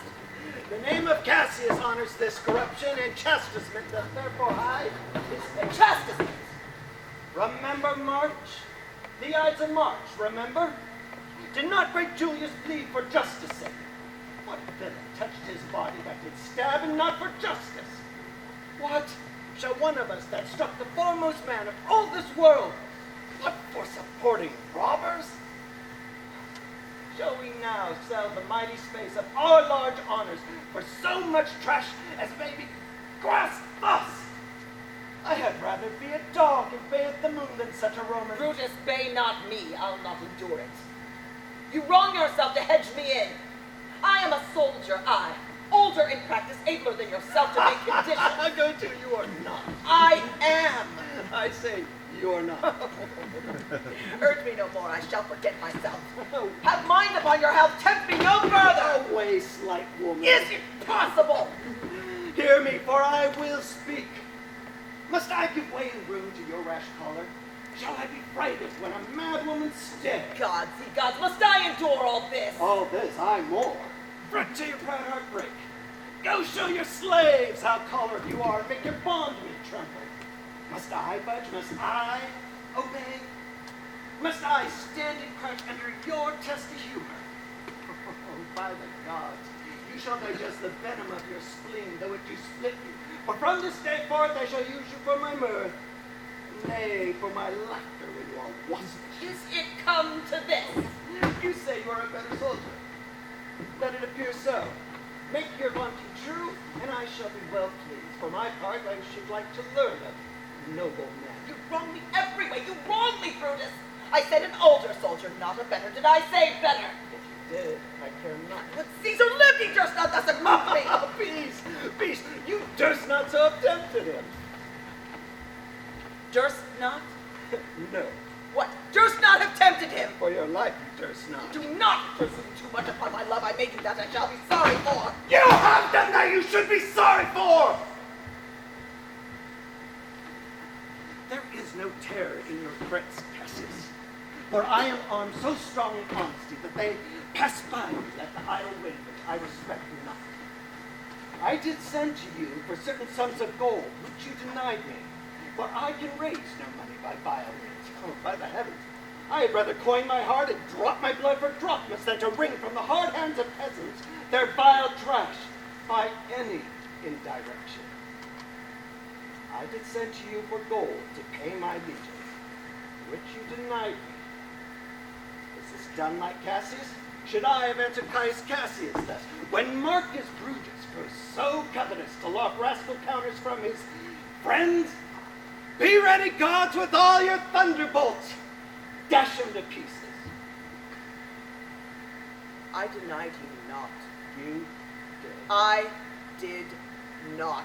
The name of Cassius honors this corruption and chastisement that therefore I is chastisement. Remember March? The Ides of March, remember? Did not great Julius bleed for justice' sake? What villain touched his body that did stab and not for justice? What shall one of us that struck the foremost man of all this world, what for supporting robbers? Shall we now sell the mighty space of our large honors for so much trash as may be grasped thus? I had rather be a dog and bay at the moon than such a Roman. Brutus, bay not me. I'll not endure it. You wrong yourself to hedge me in. I am a soldier, I. Older in practice, abler than yourself to make conditions. Go to, you are not. I am. I say, you are not. Urge me no more, I shall forget myself. Have mind upon your health, tempt me no further. Away, slight woman. Is it possible? Hear me, for I will speak. Must I give way and room to your rash choler? Shall I be frighted when a mad woman stares? Gods, ye gods, must I endure all this? All this, I more. Fret till your proud heart break. Go show your slaves how cholered you are and make your bondmen tremble. Must I budge? Must I obey? Must I stand and crouch under your testy humor? Oh, by the gods, you shall digest the venom of your spleen, though it do split you. For from this day forth I shall use you for my mirth, nay, for my laughter when you are waspish. Is it come to this? You say you are a better soldier. Let it appear so. Make your vaunting true, and I shall be well pleased. For my part, I should like to learn of noble men. You wrong me every way. You wrong me, Brutus. I said an older soldier, not a better. Did I say better? If you did, I care not. But Caesar lived, he durst not thus mock me. Oh, peace, peace. You durst not so have tempted him. Durst not? No. What? Durst not have tempted him? For your life, you durst not. Do not presume too much upon my love. I made you that I shall be sorry for. You have done that you should be sorry for! There is no terror in your threats, Cassius. For I am armed so strong in honesty that they pass by me like the idle wind which I respect not. I did send to you for certain sums of gold, which you denied me. For I can raise no money by vile means. Oh, by the heavens, I had rather coin my heart and drop my blood for drachmas than to wring from the hard hands of peasants their vile trash by any indirection. I did send to you for gold to pay my legions, which you denied me. Is this done like Cassius? Should I have answered Caius Cassius thus, when Marcus Brutus grows so covetous to lock rascal counters from his friends? Be ready, gods, with all your thunderbolts. Dash him to pieces. I denied you not. You did. I did not.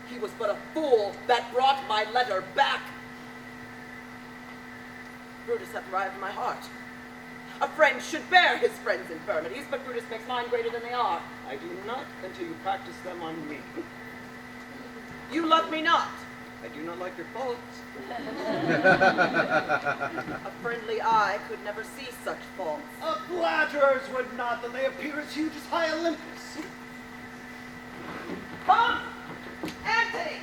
He was but a fool that brought my letter back. Brutus hath arrived in my heart. A friend should bear his friend's infirmities, but Brutus makes mine greater than they are. I do not until you practice them on me. You love me not. I do not like your faults. A friendly eye could never see such faults. Flatterers would not, that they appear as huge as high Olympus. Come, Antony,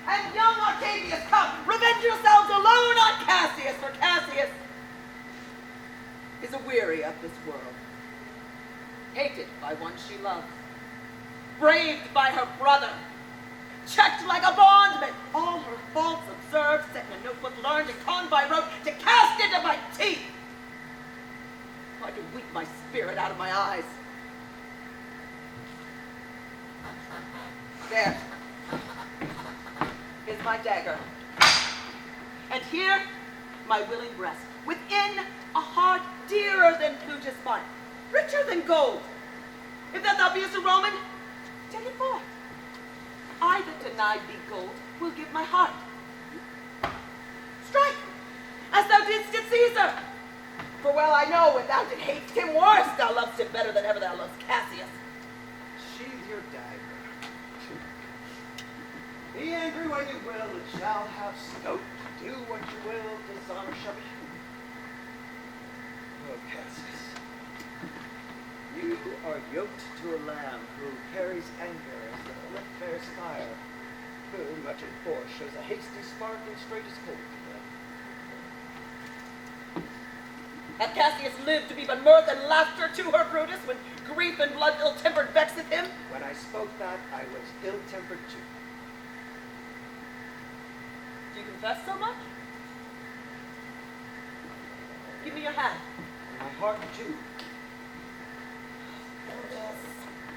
and young Octavius, come, revenge yourselves alone on Cassius, for Cassius is aweary of this world, hated by one she loves, braved by her brother, checked like a bondman, all her faults observed, set in a notebook learned, and conned by rote to cast into my teeth. I can weep my spirit out of my eyes. There is my dagger. And here, my willing breast, within a heart dearer than Plutus mine, richer than gold. If that thou beest a Roman, take it forth. I that denied thee gold will give my heart. Strike, as thou didst at Caesar. For well I know when thou did hate him worse, thou lovest him better than ever thou lovest Cassius. Sheathe your dagger. Be angry when you will, it shall have scope. Do what you will, dishonor shall be shown. Oh, Cassius, you are yoked to a lamb who carries anger as the lip bears fire, who, much in force, shows a hasty spark and straight as cold. Hath Cassius lived to be but mirth and laughter to her, Brutus, when grief and blood ill-tempered vexeth him? When I spoke that, I was ill-tempered too. Do you confess so much? Give me your hand. And my heart too.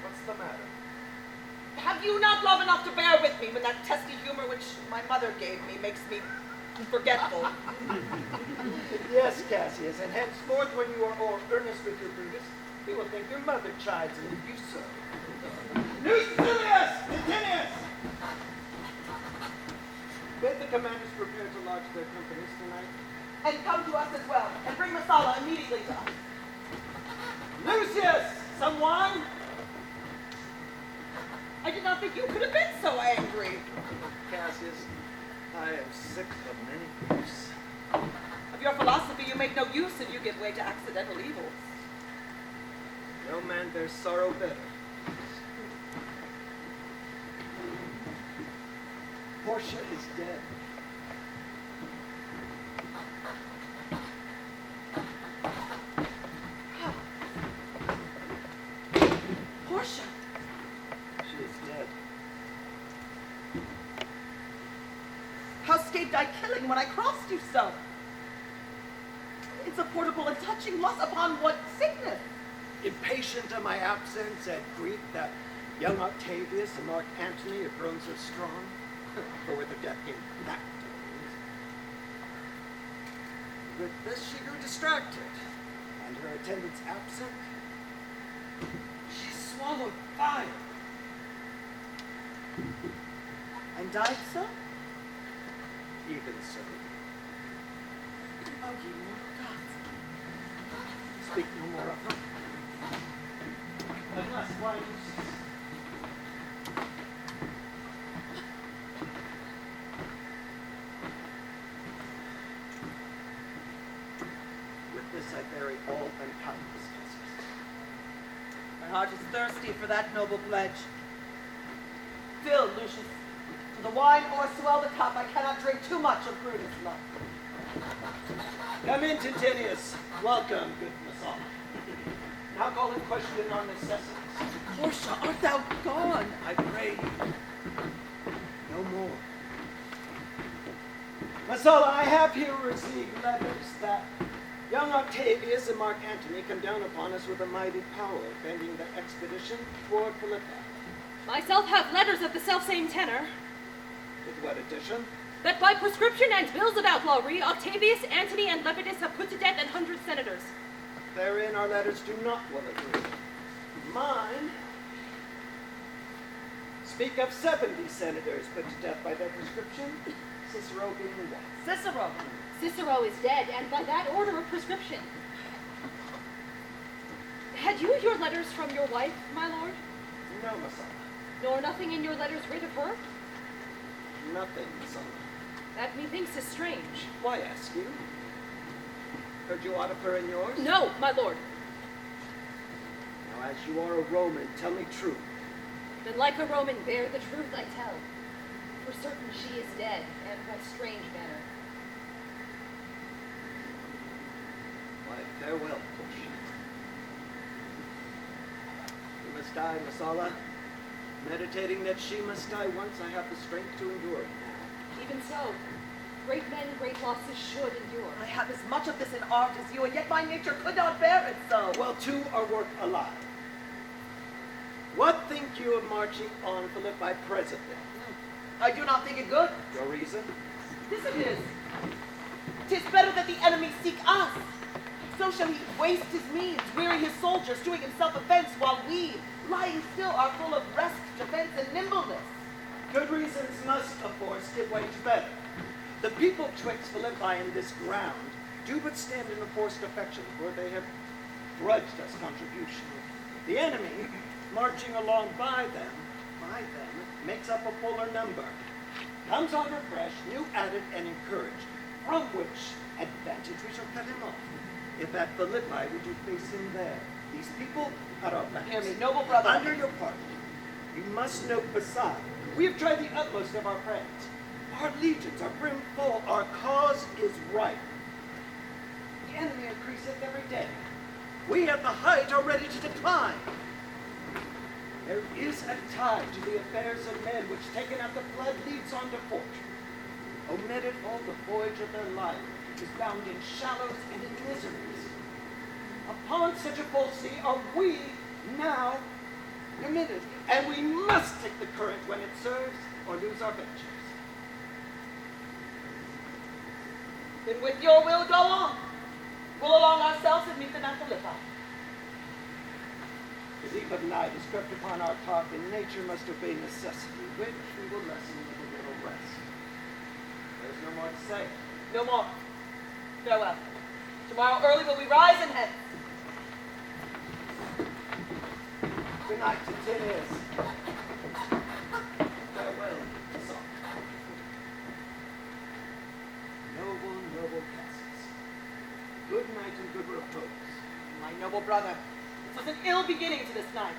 What's the matter? Have you not love enough to bear with me when that testy humor which my mother gave me makes me forgetful? Yes, Cassius, and henceforth when you are all earnest with your Brutus, you will think your mother chides and leave you so. Julius! Licinius! Bid the commanders prepare to lodge their companies tonight. And come to us as well, and bring Masala immediately to us. Lucius! Some wine? I did not think you could have been so angry. Cassius, I am sick of many griefs. Of your philosophy you make no use if you give way to accidental evils. No man bears sorrow better. Portia is dead. Portia? She is dead. How escaped I killing when I crossed you so? Insupportable and touching loss upon what sickness? Impatient of my absence and grief that young Octavius and Mark Antony have grown so strong, for with her death came that disease. With this she grew distracted, and her attendants absent, she swallowed fire. And died so? Even so. Oh, ye mortal gods. Speak no more of her. Unless why with this I bury all unkindness, Cassius. My heart is thirsty for that noble pledge. Fill, Lucius. To the wine or swell the cup, I cannot drink too much of Brutus' love. Come in, Titinius. Welcome, good Masala. Now call in question our necessities. Portia, art thou gone? I pray you. No more. Masala, I have here received letters that young Octavius and Mark Antony come down upon us with a mighty power, bending the expedition toward Philippi. Myself have letters of the selfsame tenor, With what addition? that by prescription and bills of outlawry, Octavius, Antony, and Lepidus have put to death 100 senators. Therein our letters do not well agree. Mine speak of 70 senators put to death by their prescription, Cicero being one. Cicero. Cicero is dead, and by that order of prescription. Had you your letters from your wife, my lord? No, Masala. Nor nothing in your letters writ of her? Nothing, Masala. That methinks is strange. Why ask you? Heard you aught of her in yours? No, my lord. Now, as you are a Roman, tell me true. Then like a Roman, bear the truth I tell. For certain she is dead, and by strange manner. Why, farewell, Portia. You must die, Masala. Meditating that she must die once, I have the strength to endure it now. Even so, great men, great losses should endure. I have as much of this in art as you, and yet my nature could not bear it so. Well, two are worth alive. What think you of marching on Philippi presently? I do not think it good. Your reason? This it is. 'Tis better that the enemy seek us. So shall he waste his means, weary his soldiers, doing himself offense, while we, lying still, are full of rest, defense, and nimbleness. Good reasons must, of course, give way to better. The people twixt Philippi and this ground do but stand in a forced affection, for they have grudged us contribution. The enemy, marching along by them, makes up a fuller number. comes on refreshed, new added, and encouraged, from which advantage we shall cut him off. If at Philippi would you place him there? These people at our backs. Hear me, noble brother. Under your pardon, you must note beside, we have tried the utmost of our friends. Our legions are brimful, our cause is right. The enemy increaseth every day. We at the height are ready to decline. There is a tide to the affairs of men which taken at the flood leads on to fortune. Omitted all the voyage of their life is bound in shallows and in miseries. Upon such a full sea are we now committed, and we must take the current when it serves or lose our ventures. Then with your will go on. Pull along ourselves and meet them at Philippi. Philippa and I discrept upon our talk, and nature must obey necessity, which we will lessen with a little rest. There's no more to say. No more. Farewell. Tomorrow early will we rise and head. Good night to Tinis. Farewell, song. Noble, noble castles. Good night and good repose. My noble brother, this was an ill beginning to this night.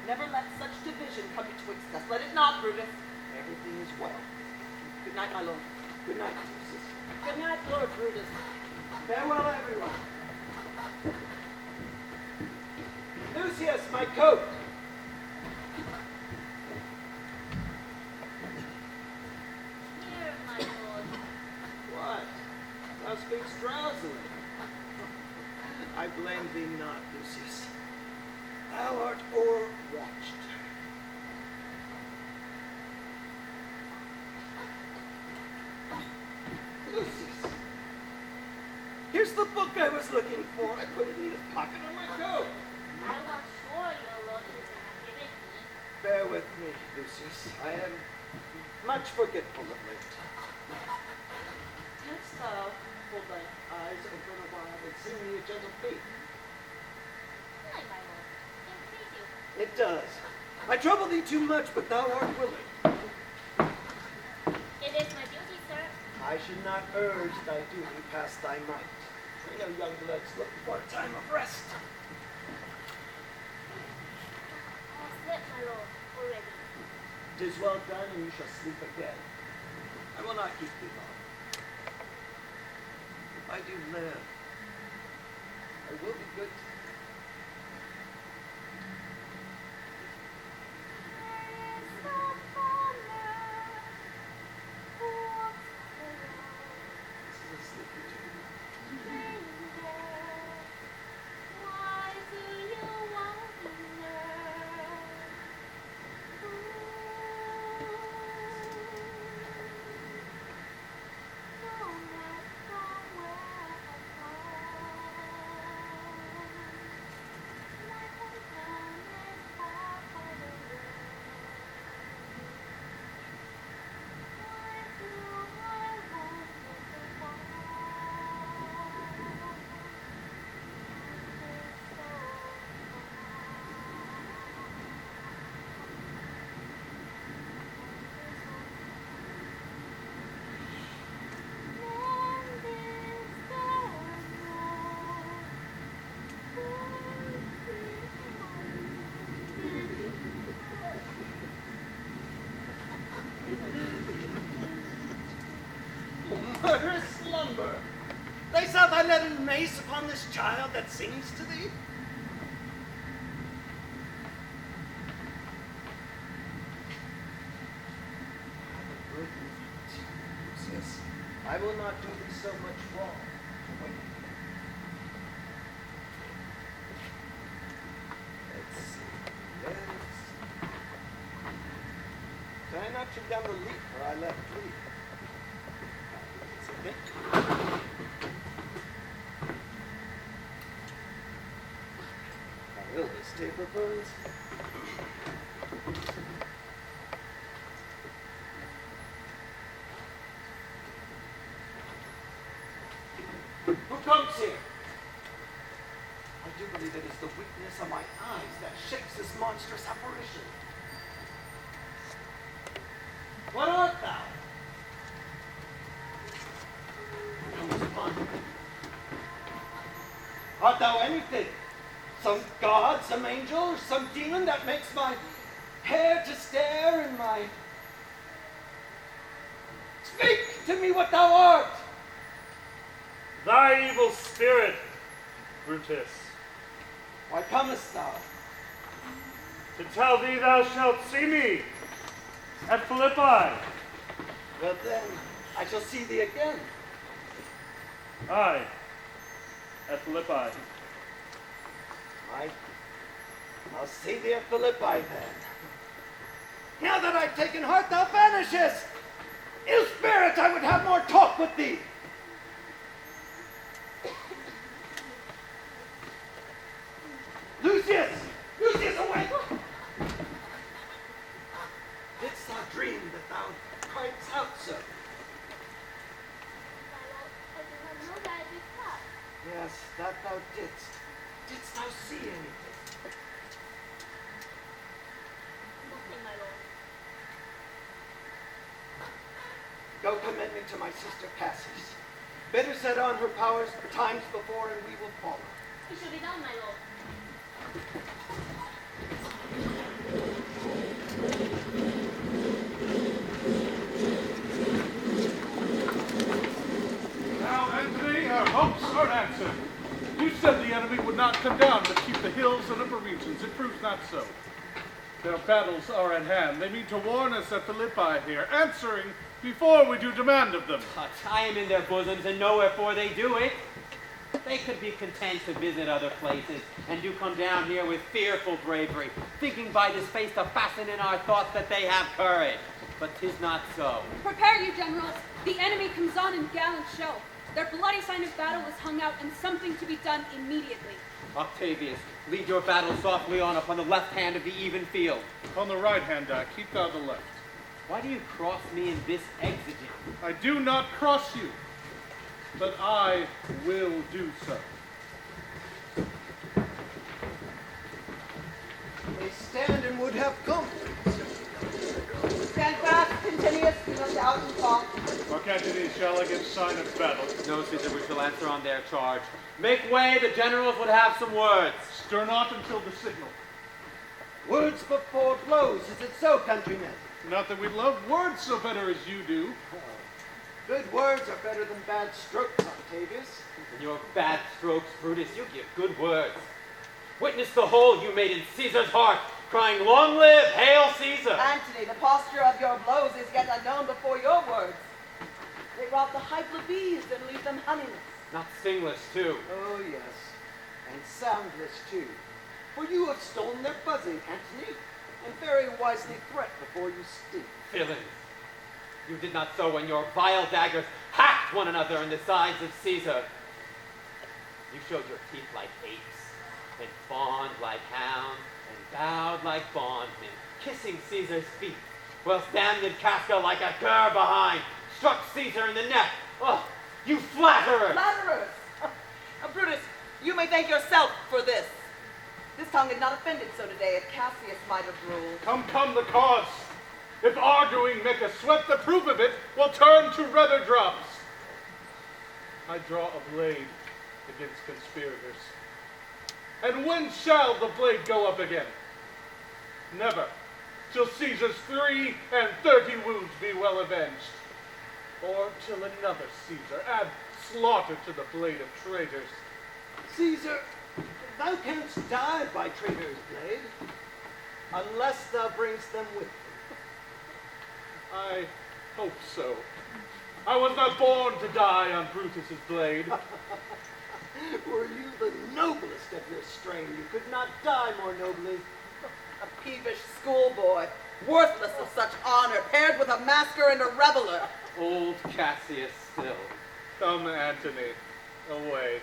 Never let such division come betwixt us. Let it not, Brutus. Everything is well. Good night, my lord. Good night, Lucius. Good night, Lord Brutus. Farewell, everyone. Lucius, my coat. Here, my lord. What? Thou speaks drowsily. I blame thee not, Lucius. Thou art o'erwatched. Lucius, here's the book I was looking for. I put it in his pocket on my coat. I was sure your lord was gonna give it me. Bear with me, Lucius. I am much forgetful of late. Canst thou hold thy eyes open a while and sing me a gentle beat? Nay, my lord. Entreat you. It does. I trouble thee too much, but thou art willing. It is my duty, sir. I should not urge thy duty past thy might. I know young bloods look for a time of rest. I have slept, my lord, already. 'Tis well done, and you shall sleep again. I will not keep thee long. If I do live, I will be good to thee. This is a sleepy dream. Why do you wonder? No matter where I come, my hometown is far from the world. Why do I want to go on? Murderous slumber! They saw thy leaden mace upon this child that sings to thee? Have a good night, Lucius. I will not do thee so much wrong. Wait. Let's see. Yes. Did I not trim down the leaf where I left leaf? How ill this taper burns. Who comes here? I do believe it is the weakness of my eyes that shapes this monstrous apparition. What art thou? Art thou anything? Some god, some angel, some demon that makes my hair to stare and my... Speak to me what thou art! Thy evil spirit, Brutus. Why comest thou? To tell thee thou shalt see me at Philippi. Well then, I shall see thee again. Aye, at Philippi. I'll see thee at Philippi then. Now that I've taken heart, thou vanishest. Ill spirit, I would have more talk with thee. Lucius! Lucius, awake! Didst thou dream that thou criedst out so? I do not know that I did that. Yes, that thou didst. Didst thou see anything? Nothing, my lord. Go commend me to my sister Cassius. Bid her set on her powers times before, and we will follow. It shall be done, my lord. Now, Antony, our hopes are answered. You said the enemy would not come down, but keep the hills and upper regions. It proves not so. Their battles are at hand. They mean to warn us at Philippi here, answering before we do demand of them. I am in their bosoms and know wherefore they do it. They could be content to visit other places and do come down here with fearful bravery, thinking by this face to fasten in our thoughts that they have courage. But 'tis not so. Prepare you, generals. The enemy comes on in gallant show. Their bloody sign of battle is hung out, and something to be done immediately. Octavius, lead your battle softly on upon the left hand of the even field. On the right hand, keep thou the left. Why do you cross me in this exigent? I do not cross you, but I will do so. They stand and would have come. Stand fast, Continuous, do not doubt and talk. Mark Antony, shall I give sign of battle? No, Caesar, we shall answer on their charge. Make way, the generals would have some words. Stir not until the signal. Words before blows, is it so, countrymen? Not that we love words so better as you do. Good words are better than bad strokes, Octavius. In your bad strokes, Brutus, you give good words. Witness the hole you made in Caesar's heart, crying, "Long live, hail Caesar!" Antony, the posture of your blows is yet unknown before your words. They rob the hive of bees and leave them honeyless. Not stingless, too. Oh, yes, and soundless, too. For you have stolen their buzzing, Antony, and very wisely threat before you speak. Villains, you did not so when your vile daggers hacked one another in the sides of Caesar. You showed your teeth like apes, and fawned like hounds, and bowed like bondmen, kissing Caesar's feet, whilst damned Casca like a cur behind, struck Caesar in the neck. Oh, you flatterers! Flatterers! Brutus, you may thank yourself for this. This tongue had not offended so today if Cassius might have ruled. Come the cause. If arguing make us sweat, the proof of it will turn to redder drops. I draw a blade against conspirators. And when shall the blade go up again? Never, till Caesar's 33 wounds be well avenged. Or till another Caesar add slaughter to the blade of traitors. Caesar, thou canst die by traitor's blade, unless thou bringst them with thee. I hope so. I was not born to die on Brutus's blade. Were you the noblest of your strain, you could not die more nobly. A peevish schoolboy, worthless of such honor, paired with a masker and a reveler. Old Cassius still. Come, Antony, away.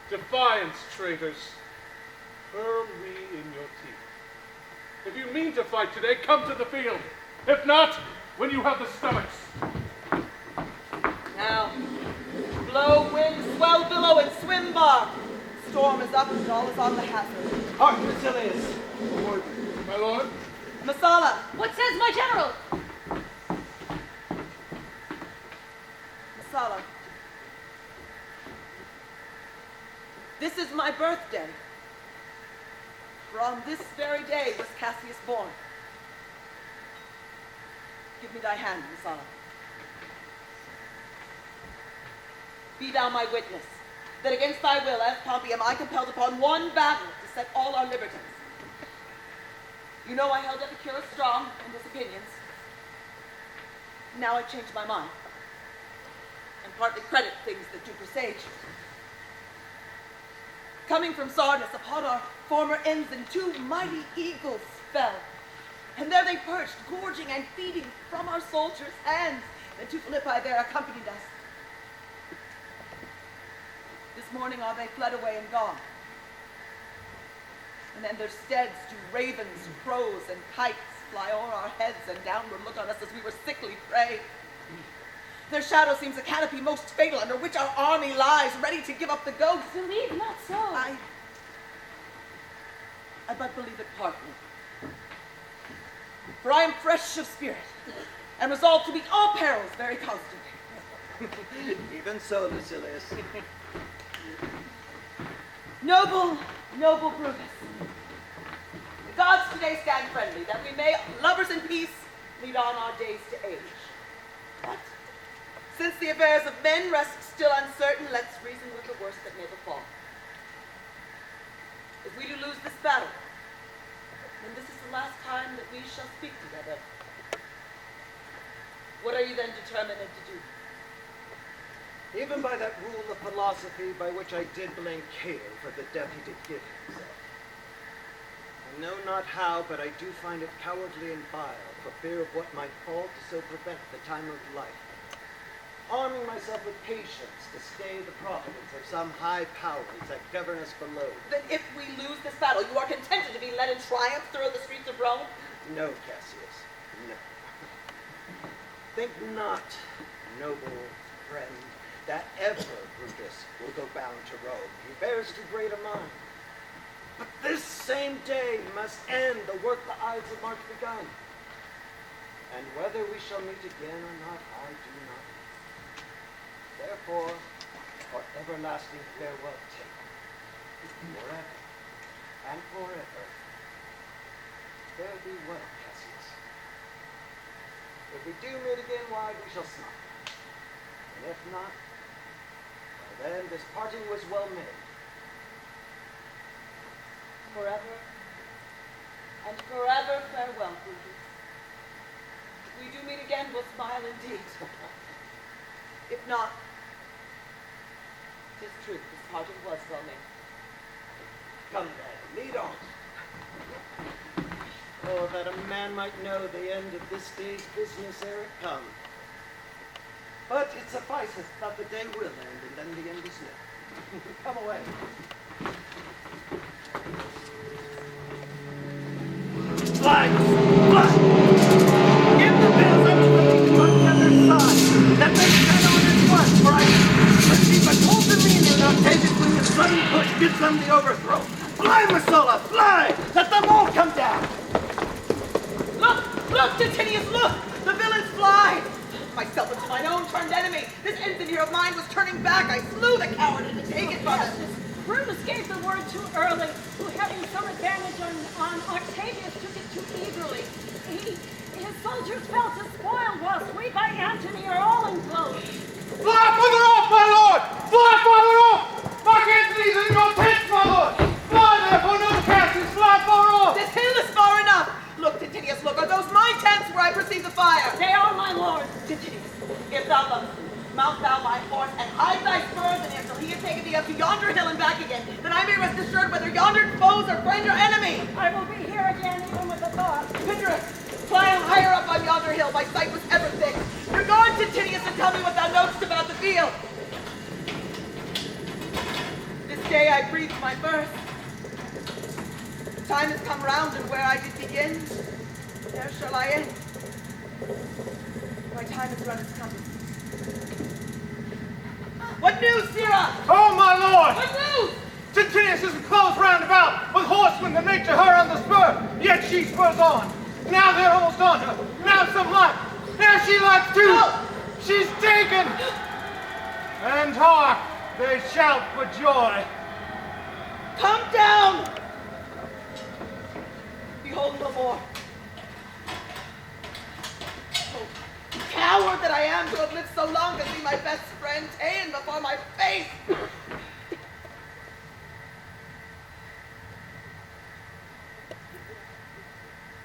Defiance, traitors. Hurl we in your teeth. If you mean to fight today, come to the field. If not, when you have the stomachs. Now, blow, wind, swell, billow, and swim bar. Storm is up and all is on the hazard. Hark, Basilius. My lord? Messala. What says my general? Messala. This is my birthday. For on this very day was Cassius born. Give me thy hand, Messala. Be thou my witness, that against thy will, as Pompey, am I compelled upon one battle to set all our liberties. You know I held Epicurus strong in his opinions. Now I've changed my mind, and partly credit things that do presage. Coming from Sardis, upon our former ensign, 2 mighty eagles fell, and there they perched, gorging and feeding from our soldiers' hands, and to Philippi there accompanied us. This morning are they fled away and gone, and in their steads do ravens, crows, and kites fly o'er our heads and downward look on us as we were sickly prey. Their shadow seems a canopy most fatal, under which our army lies, ready to give up the ghost. Believe not so. I but believe it partly. For I am fresh of spirit, and resolved to meet all perils very constantly. Even so, Lucilius. Noble Brutus, the gods today stand friendly, that we may, lovers in peace, lead on our days to age. But since the affairs of men rest still uncertain, let's reason with the worst that may befall. If we do lose this battle, then this is the last time that we shall speak together. What are you then determined to do? Even by that rule of philosophy by which I did blame Cato for the death he did give himself. I know not how, but I do find it cowardly and vile, for fear of what might fall to so prevent the time of life. Arming myself with patience to stay the providence of some high powers that govern us below. Then if we lose this battle, you are contented to be led in triumph through the streets of Rome? No, Cassius, no. Think not, noble friend, that ever Brutus will go bound to Rome. He bears too great a mind. But this same day must end the work the Ides of March begun. And whether we shall meet again or not, I do not know. Therefore, for everlasting farewell take, forever and forever. Fare thee well, Cassius. If we do meet again, why, we shall smile. And if not, well then, this parting was well made. Forever and forever farewell, Brutus. If we do meet again, we'll smile indeed. If not, 'tis truth, this parting was well made. Come then, lead on. Oh, that a man might know the end of this day's business ere it come. But it sufficeth that the day will end, and then the end is near. Come away. Fly! Fly! Give the bills unto the people on the other side, that they stand on at once, for I perceive a cold demeanor not taken when the sudden push gives them the overthrow. Fly, Messala, fly! Let them all come down! Look, Titinius, look! The villains fly! Myself into mine own turned enemy. This engineer of mine was turning back. I slew the coward and to take it from him. Brutus gave the word too early, who having some advantage on Octavius took it too eagerly. His soldiers fell to spoil whilst we by Antony are all enclosed. Fly farther off, my lord! Fly farther off! Mark Antony's in your tent, my lord! Fly, therefore, no Cassius, fly far off! This hill is far enough. Look, Titinius, look. Are those my tents where I perceive the fire? They are, my lord. Titinius, if thou lovest me, mount thou my horse and hide thy spurs in him till he has taken thee up to yonder hill and back again, that I may rest assured whether yonder foes are friend or enemy. I will be here again, even with the thought. Pinderus, fly higher up on yonder hill. My sight was ever thick. Regard Titinius and tell me what thou knowest about the field. This day I breathed my birth. Time has come round, and where I did begin, there shall I end. My time has run its compass. What news, Sirrah? Oh, my lord! What news? Titinius is enclosed round about, with horsemen to make to her on the spur, yet she spurs on. Now they're almost on her. Now some light. There she lights too. No. She's taken. And hark, they shout for joy. Come down! Behold no more. Oh, coward that I am to have lived so long to see my best friend ta'en before my face!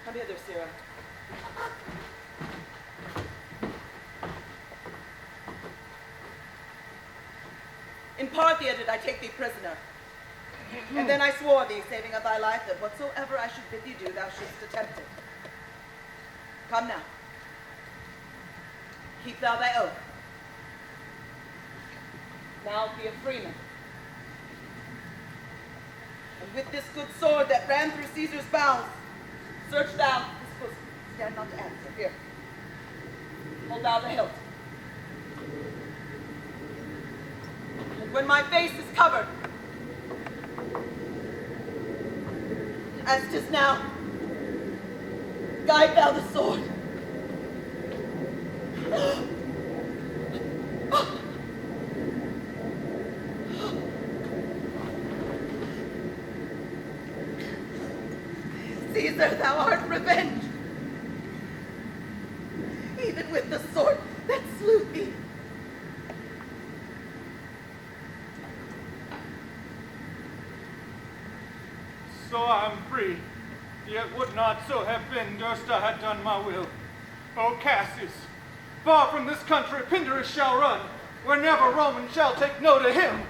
Come hither, Sirrah. In Parthia did I take thee prisoner. And then I swore thee, saving of thy life, that whatsoever I should bid thee do, thou shouldst attempt it. Come now. Keep thou thy oath. Now be a freeman. And with this good sword that ran through Caesar's bowels, search thou his bosom. Stand not to answer. Here. Hold thou the hilt. And when my face is covered, as 'tis now, guide thou the sword. Caesar, thou art revenged, even with the sword that slew thee. So I'm free, yet would not so have been durst I had done my will. O Cassius, far from this country Pindarus shall run, where never Roman shall take note of him.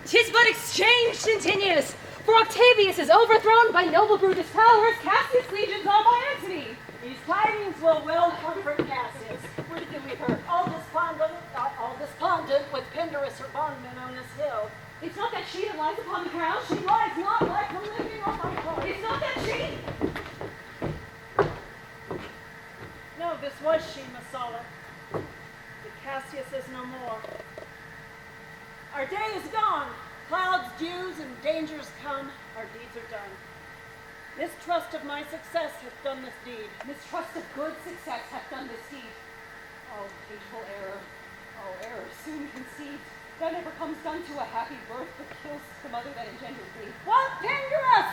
'Tis but exchanged, Antinius, for Octavius is overthrown by noble Brutus' powers, Cassius' legions are by Antony. These tidings will well comfort Cassius. Where did you leave her? All despondent with Pindarus her bondman on this hill. It's not that she that lies upon the ground. She lies not like the living on my heart. It's not that she. No, this was she, Messala. But Cassius is no more. Our day is gone. Clouds, dews, and dangers come. Our deeds are done. Mistrust of my success hath done this deed. Mistrust of good success hath done this deed. Oh, hateful error. Oh, error soon conceived. That never comes done to a happy birth, but kills the mother that engendered thee. What, Pindarus?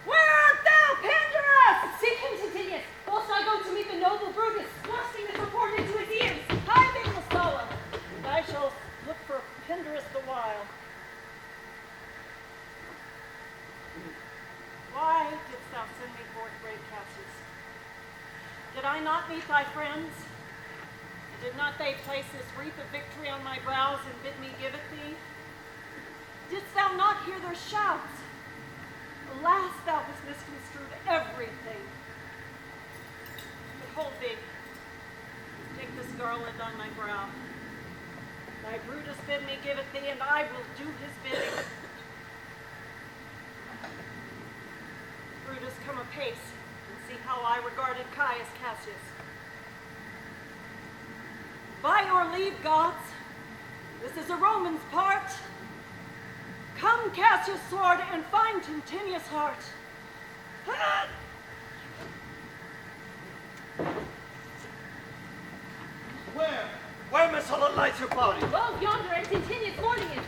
Where art thou, Pindarus? Seek him, Titinius, whilst I go to meet the noble Brutus, thrusting this report into his ears. Hide thee, Messala, and I shall look for Pindarus the while. Why didst thou send me forth, brave Cassius? Did I not meet thy friends? And did not they place this wreath of victory on my brows and bid me give it thee? Didst thou not hear their shouts? Alas, thou hast misconstrued everything. Behold thee. Take this garland on my brow. Thy Brutus bid me give it thee, and I will do his bidding. Brutus, come apace, and see how I regarded Caius Cassius. By your leave, gods, this is a Roman's part. Come, Cassius' sword, and find Tintinius' heart. Where Messala lies her body? Well, yonder, and Tintinius mourning it.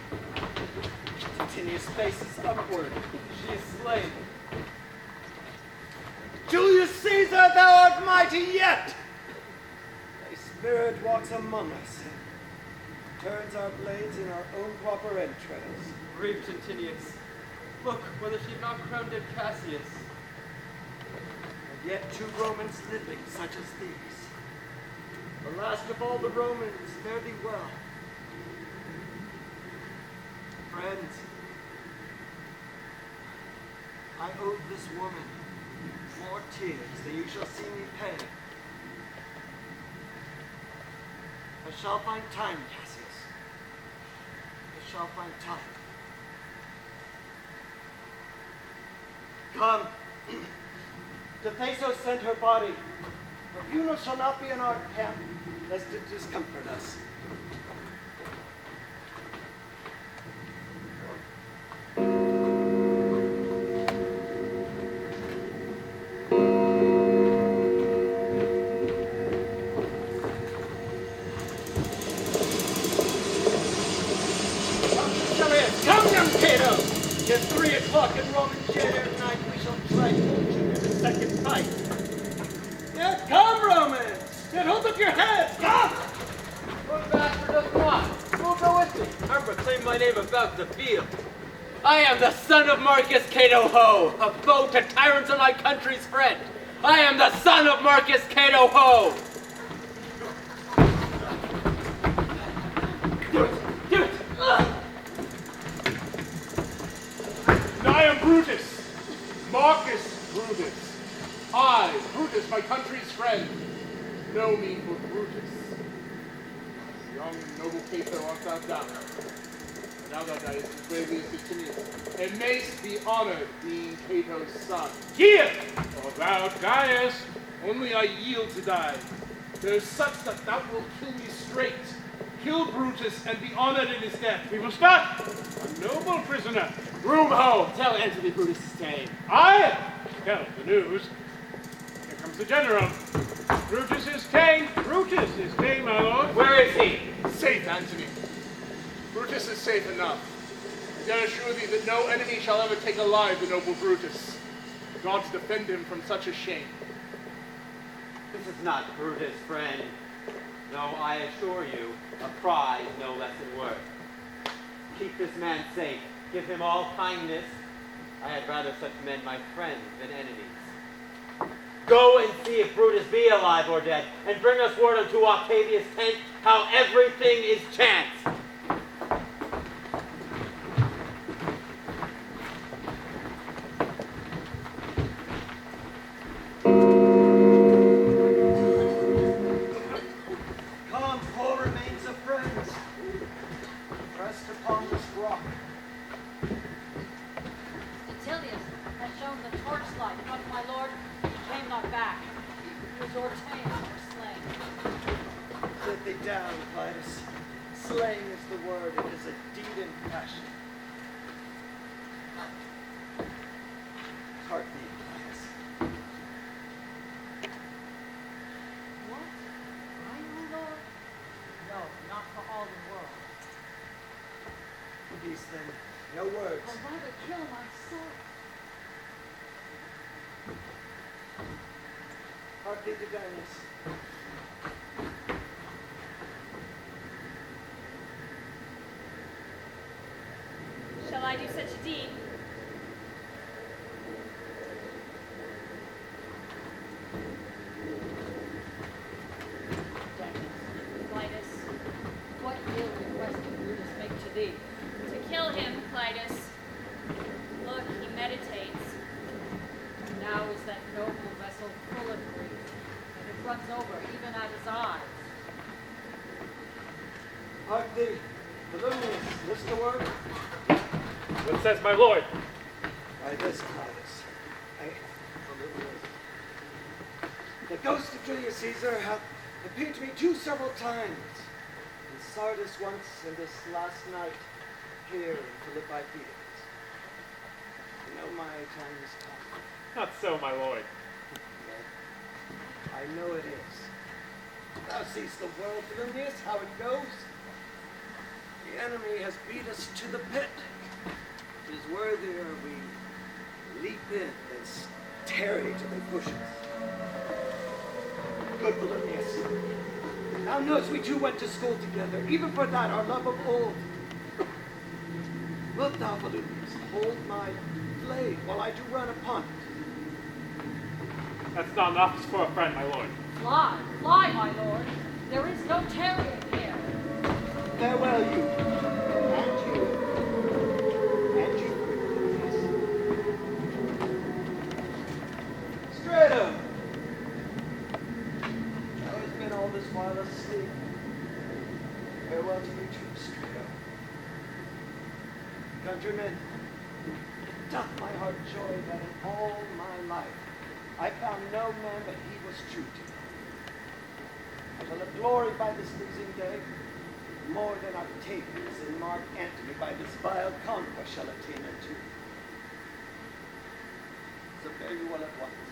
Tintinius faces upward. She is slain. Julius Caesar, thou art mighty yet! Thy spirit walks among us, turns our blades in our own proper entrails. Brave Tintinius, look whether she have not crowned him Cassius. And yet 2 Romans living such as these. The last of all the Romans, fare thee well. Friends, I owe this woman more tears than you shall see me pay. I shall find time, Cassius. I shall find time. Come. Tephaso sent her body. Her funeral shall not be in our camp, lest it discomfort us. ere night we shall try fortune in a second fight. Yet come, Romans! Yet hold up your heads! Come! Good master does not. Who'll go with me? I proclaim my name about the field. I am the son of Marcus Cato Ho, a foe to tyrants and my country's friend. I am the son of Marcus Cato Ho! Do it! Do it! And I am Brutus, Marcus Brutus. I, Brutus, my country's friend, know me for Brutus. Young noble Cato art thou down. And now thou diest as bravely as Vatinius, and mayst be honored being Cato's son. Here! O thou diest, only I yield to die. There's such that thou wilt kill me straight. Kill Brutus and be honored in his death. We will start. A noble prisoner. Room ho! Tell Antony Brutus' tale. I tell the news. Here comes the general. Brutus is ta'en. Brutus is ta'en, my lord. Where is he? Safe, Antony. Brutus is safe enough. I dare assure thee that no enemy shall ever take alive the noble Brutus. The gods defend him from such a shame. This is not Brutus, friend. No, I assure you, a prize no less than worth. Keep this man safe. Give him all kindness. I had rather such men my friends than enemies. Go and see if Brutus be alive or dead, and bring us word unto Octavius' tent how everything is chance. Come, poor remains of friends, pressed upon this rock. Atilius has shown the torchlight, but my lord came not back. He was ordained or slain. Sit thee down, Clytus. Slaying is the word, it is a deed in passion. Heart thee, Clytus. What? I, my lord? No, not for all the world. Peace then, no words. I'll rather kill myself. Heart thee to Dionysus. Shall I do such a deed? Clytus. What ill request did Brutus make to thee? To kill him, Clytus. Look, he meditates. Now is that noble vessel full of grief, and it runs over even at his eyes. Hark thee, Volumnius, listen to word. What says my lord? By this, Clytus, Volumnius. The ghost of Julius Caesar hath appeared to me 2 several times. In Sardis once, and this last night, here in Philippi Fields. You know my time is come. Not so, my lord. Yet, I know it is. Thou seest the world, Volumnius, how it goes. The enemy has beat us to the pit. It is worthier we leap in than tarry till they push us. Good Volumnius, thou knowest we two went to school together, even for that our love of old. Wilt thou, Volumnius, hold my blade while I do run upon it? That's not an office for a friend, my lord. Fly, fly, my lord. There is no tarrying here. Farewell, you. And you. And you, Volumnius. Strato! Thou hast been all this while asleep. Farewell to you too, Strato. Countrymen, it doth my heart joy that in all my life I found no man but he was true to me. I shall have glory by this losing day, more than Octavius and Mark Antony by this vile conquest shall attain unto. So fare you well at once.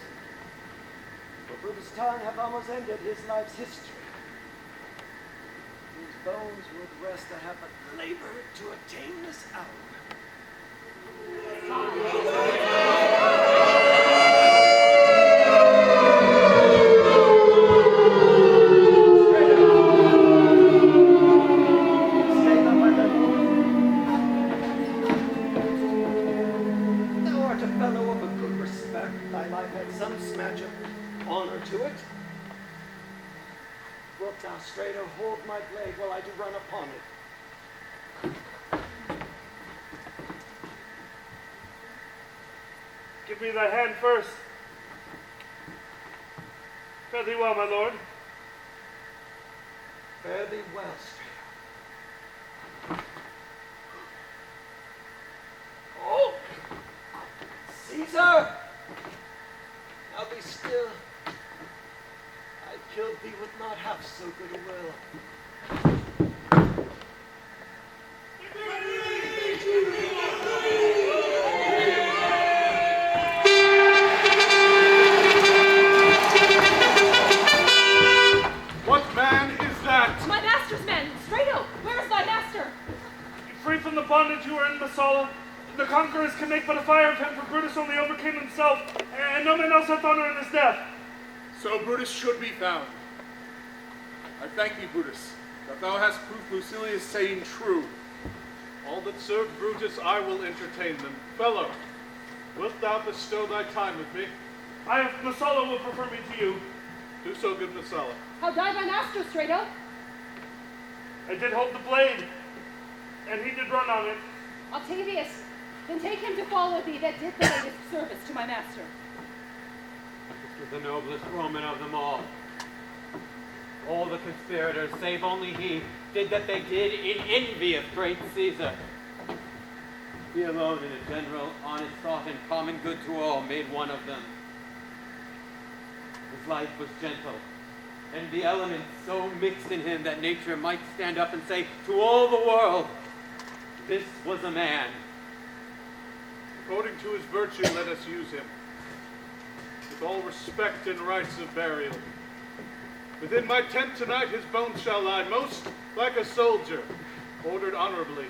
For Brutus' tongue hath almost ended his life's history. Whose bones would rest that have but labored to attain this hour. Now, Strato, hold my blade while I do run upon it. Give me thy hand first. Fare thee well, my lord. Fare thee well, Strato. Oh! Caesar! Now be still. I killed thee with not half so good a will. What man is that? My master's men! Strato, where is thy master? Free from the bondage you were in, Messala, the conquerors can make but a fire of him, for Brutus only overcame himself, and no man else hath honor in his death. So Brutus should be found. I thank thee, Brutus, that thou hast proved Lucilia's saying true. All that serve Brutus, I will entertain them. Fellow, wilt thou bestow thy time with me? Messala will prefer me to you. Do so, good Messala. How died my master, Strato? I did hold the blade, and he did run on it. Octavius, then take him to follow thee that did the latest service to my master. This was the noblest Roman of them all. All the conspirators, save only he, did that they did in envy of great Caesar. He alone, in a general, honest thought and common good to all, made one of them. His life was gentle, and the elements so mixed in him that nature might stand up and say to all the world, this was a man. According to his virtue, let us use him, with all respect and rites of burial. Within my tent tonight his bones shall lie, most like a soldier, ordered honorably.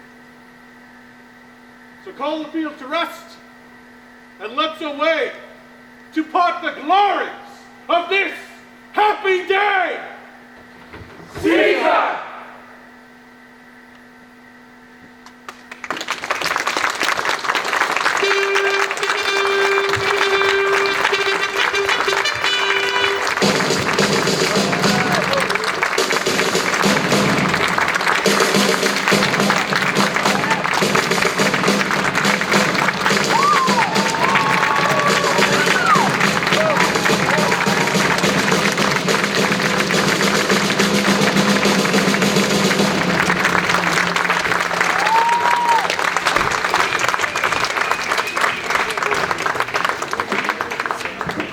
So call the field to rest, and let's away to part the glories of this happy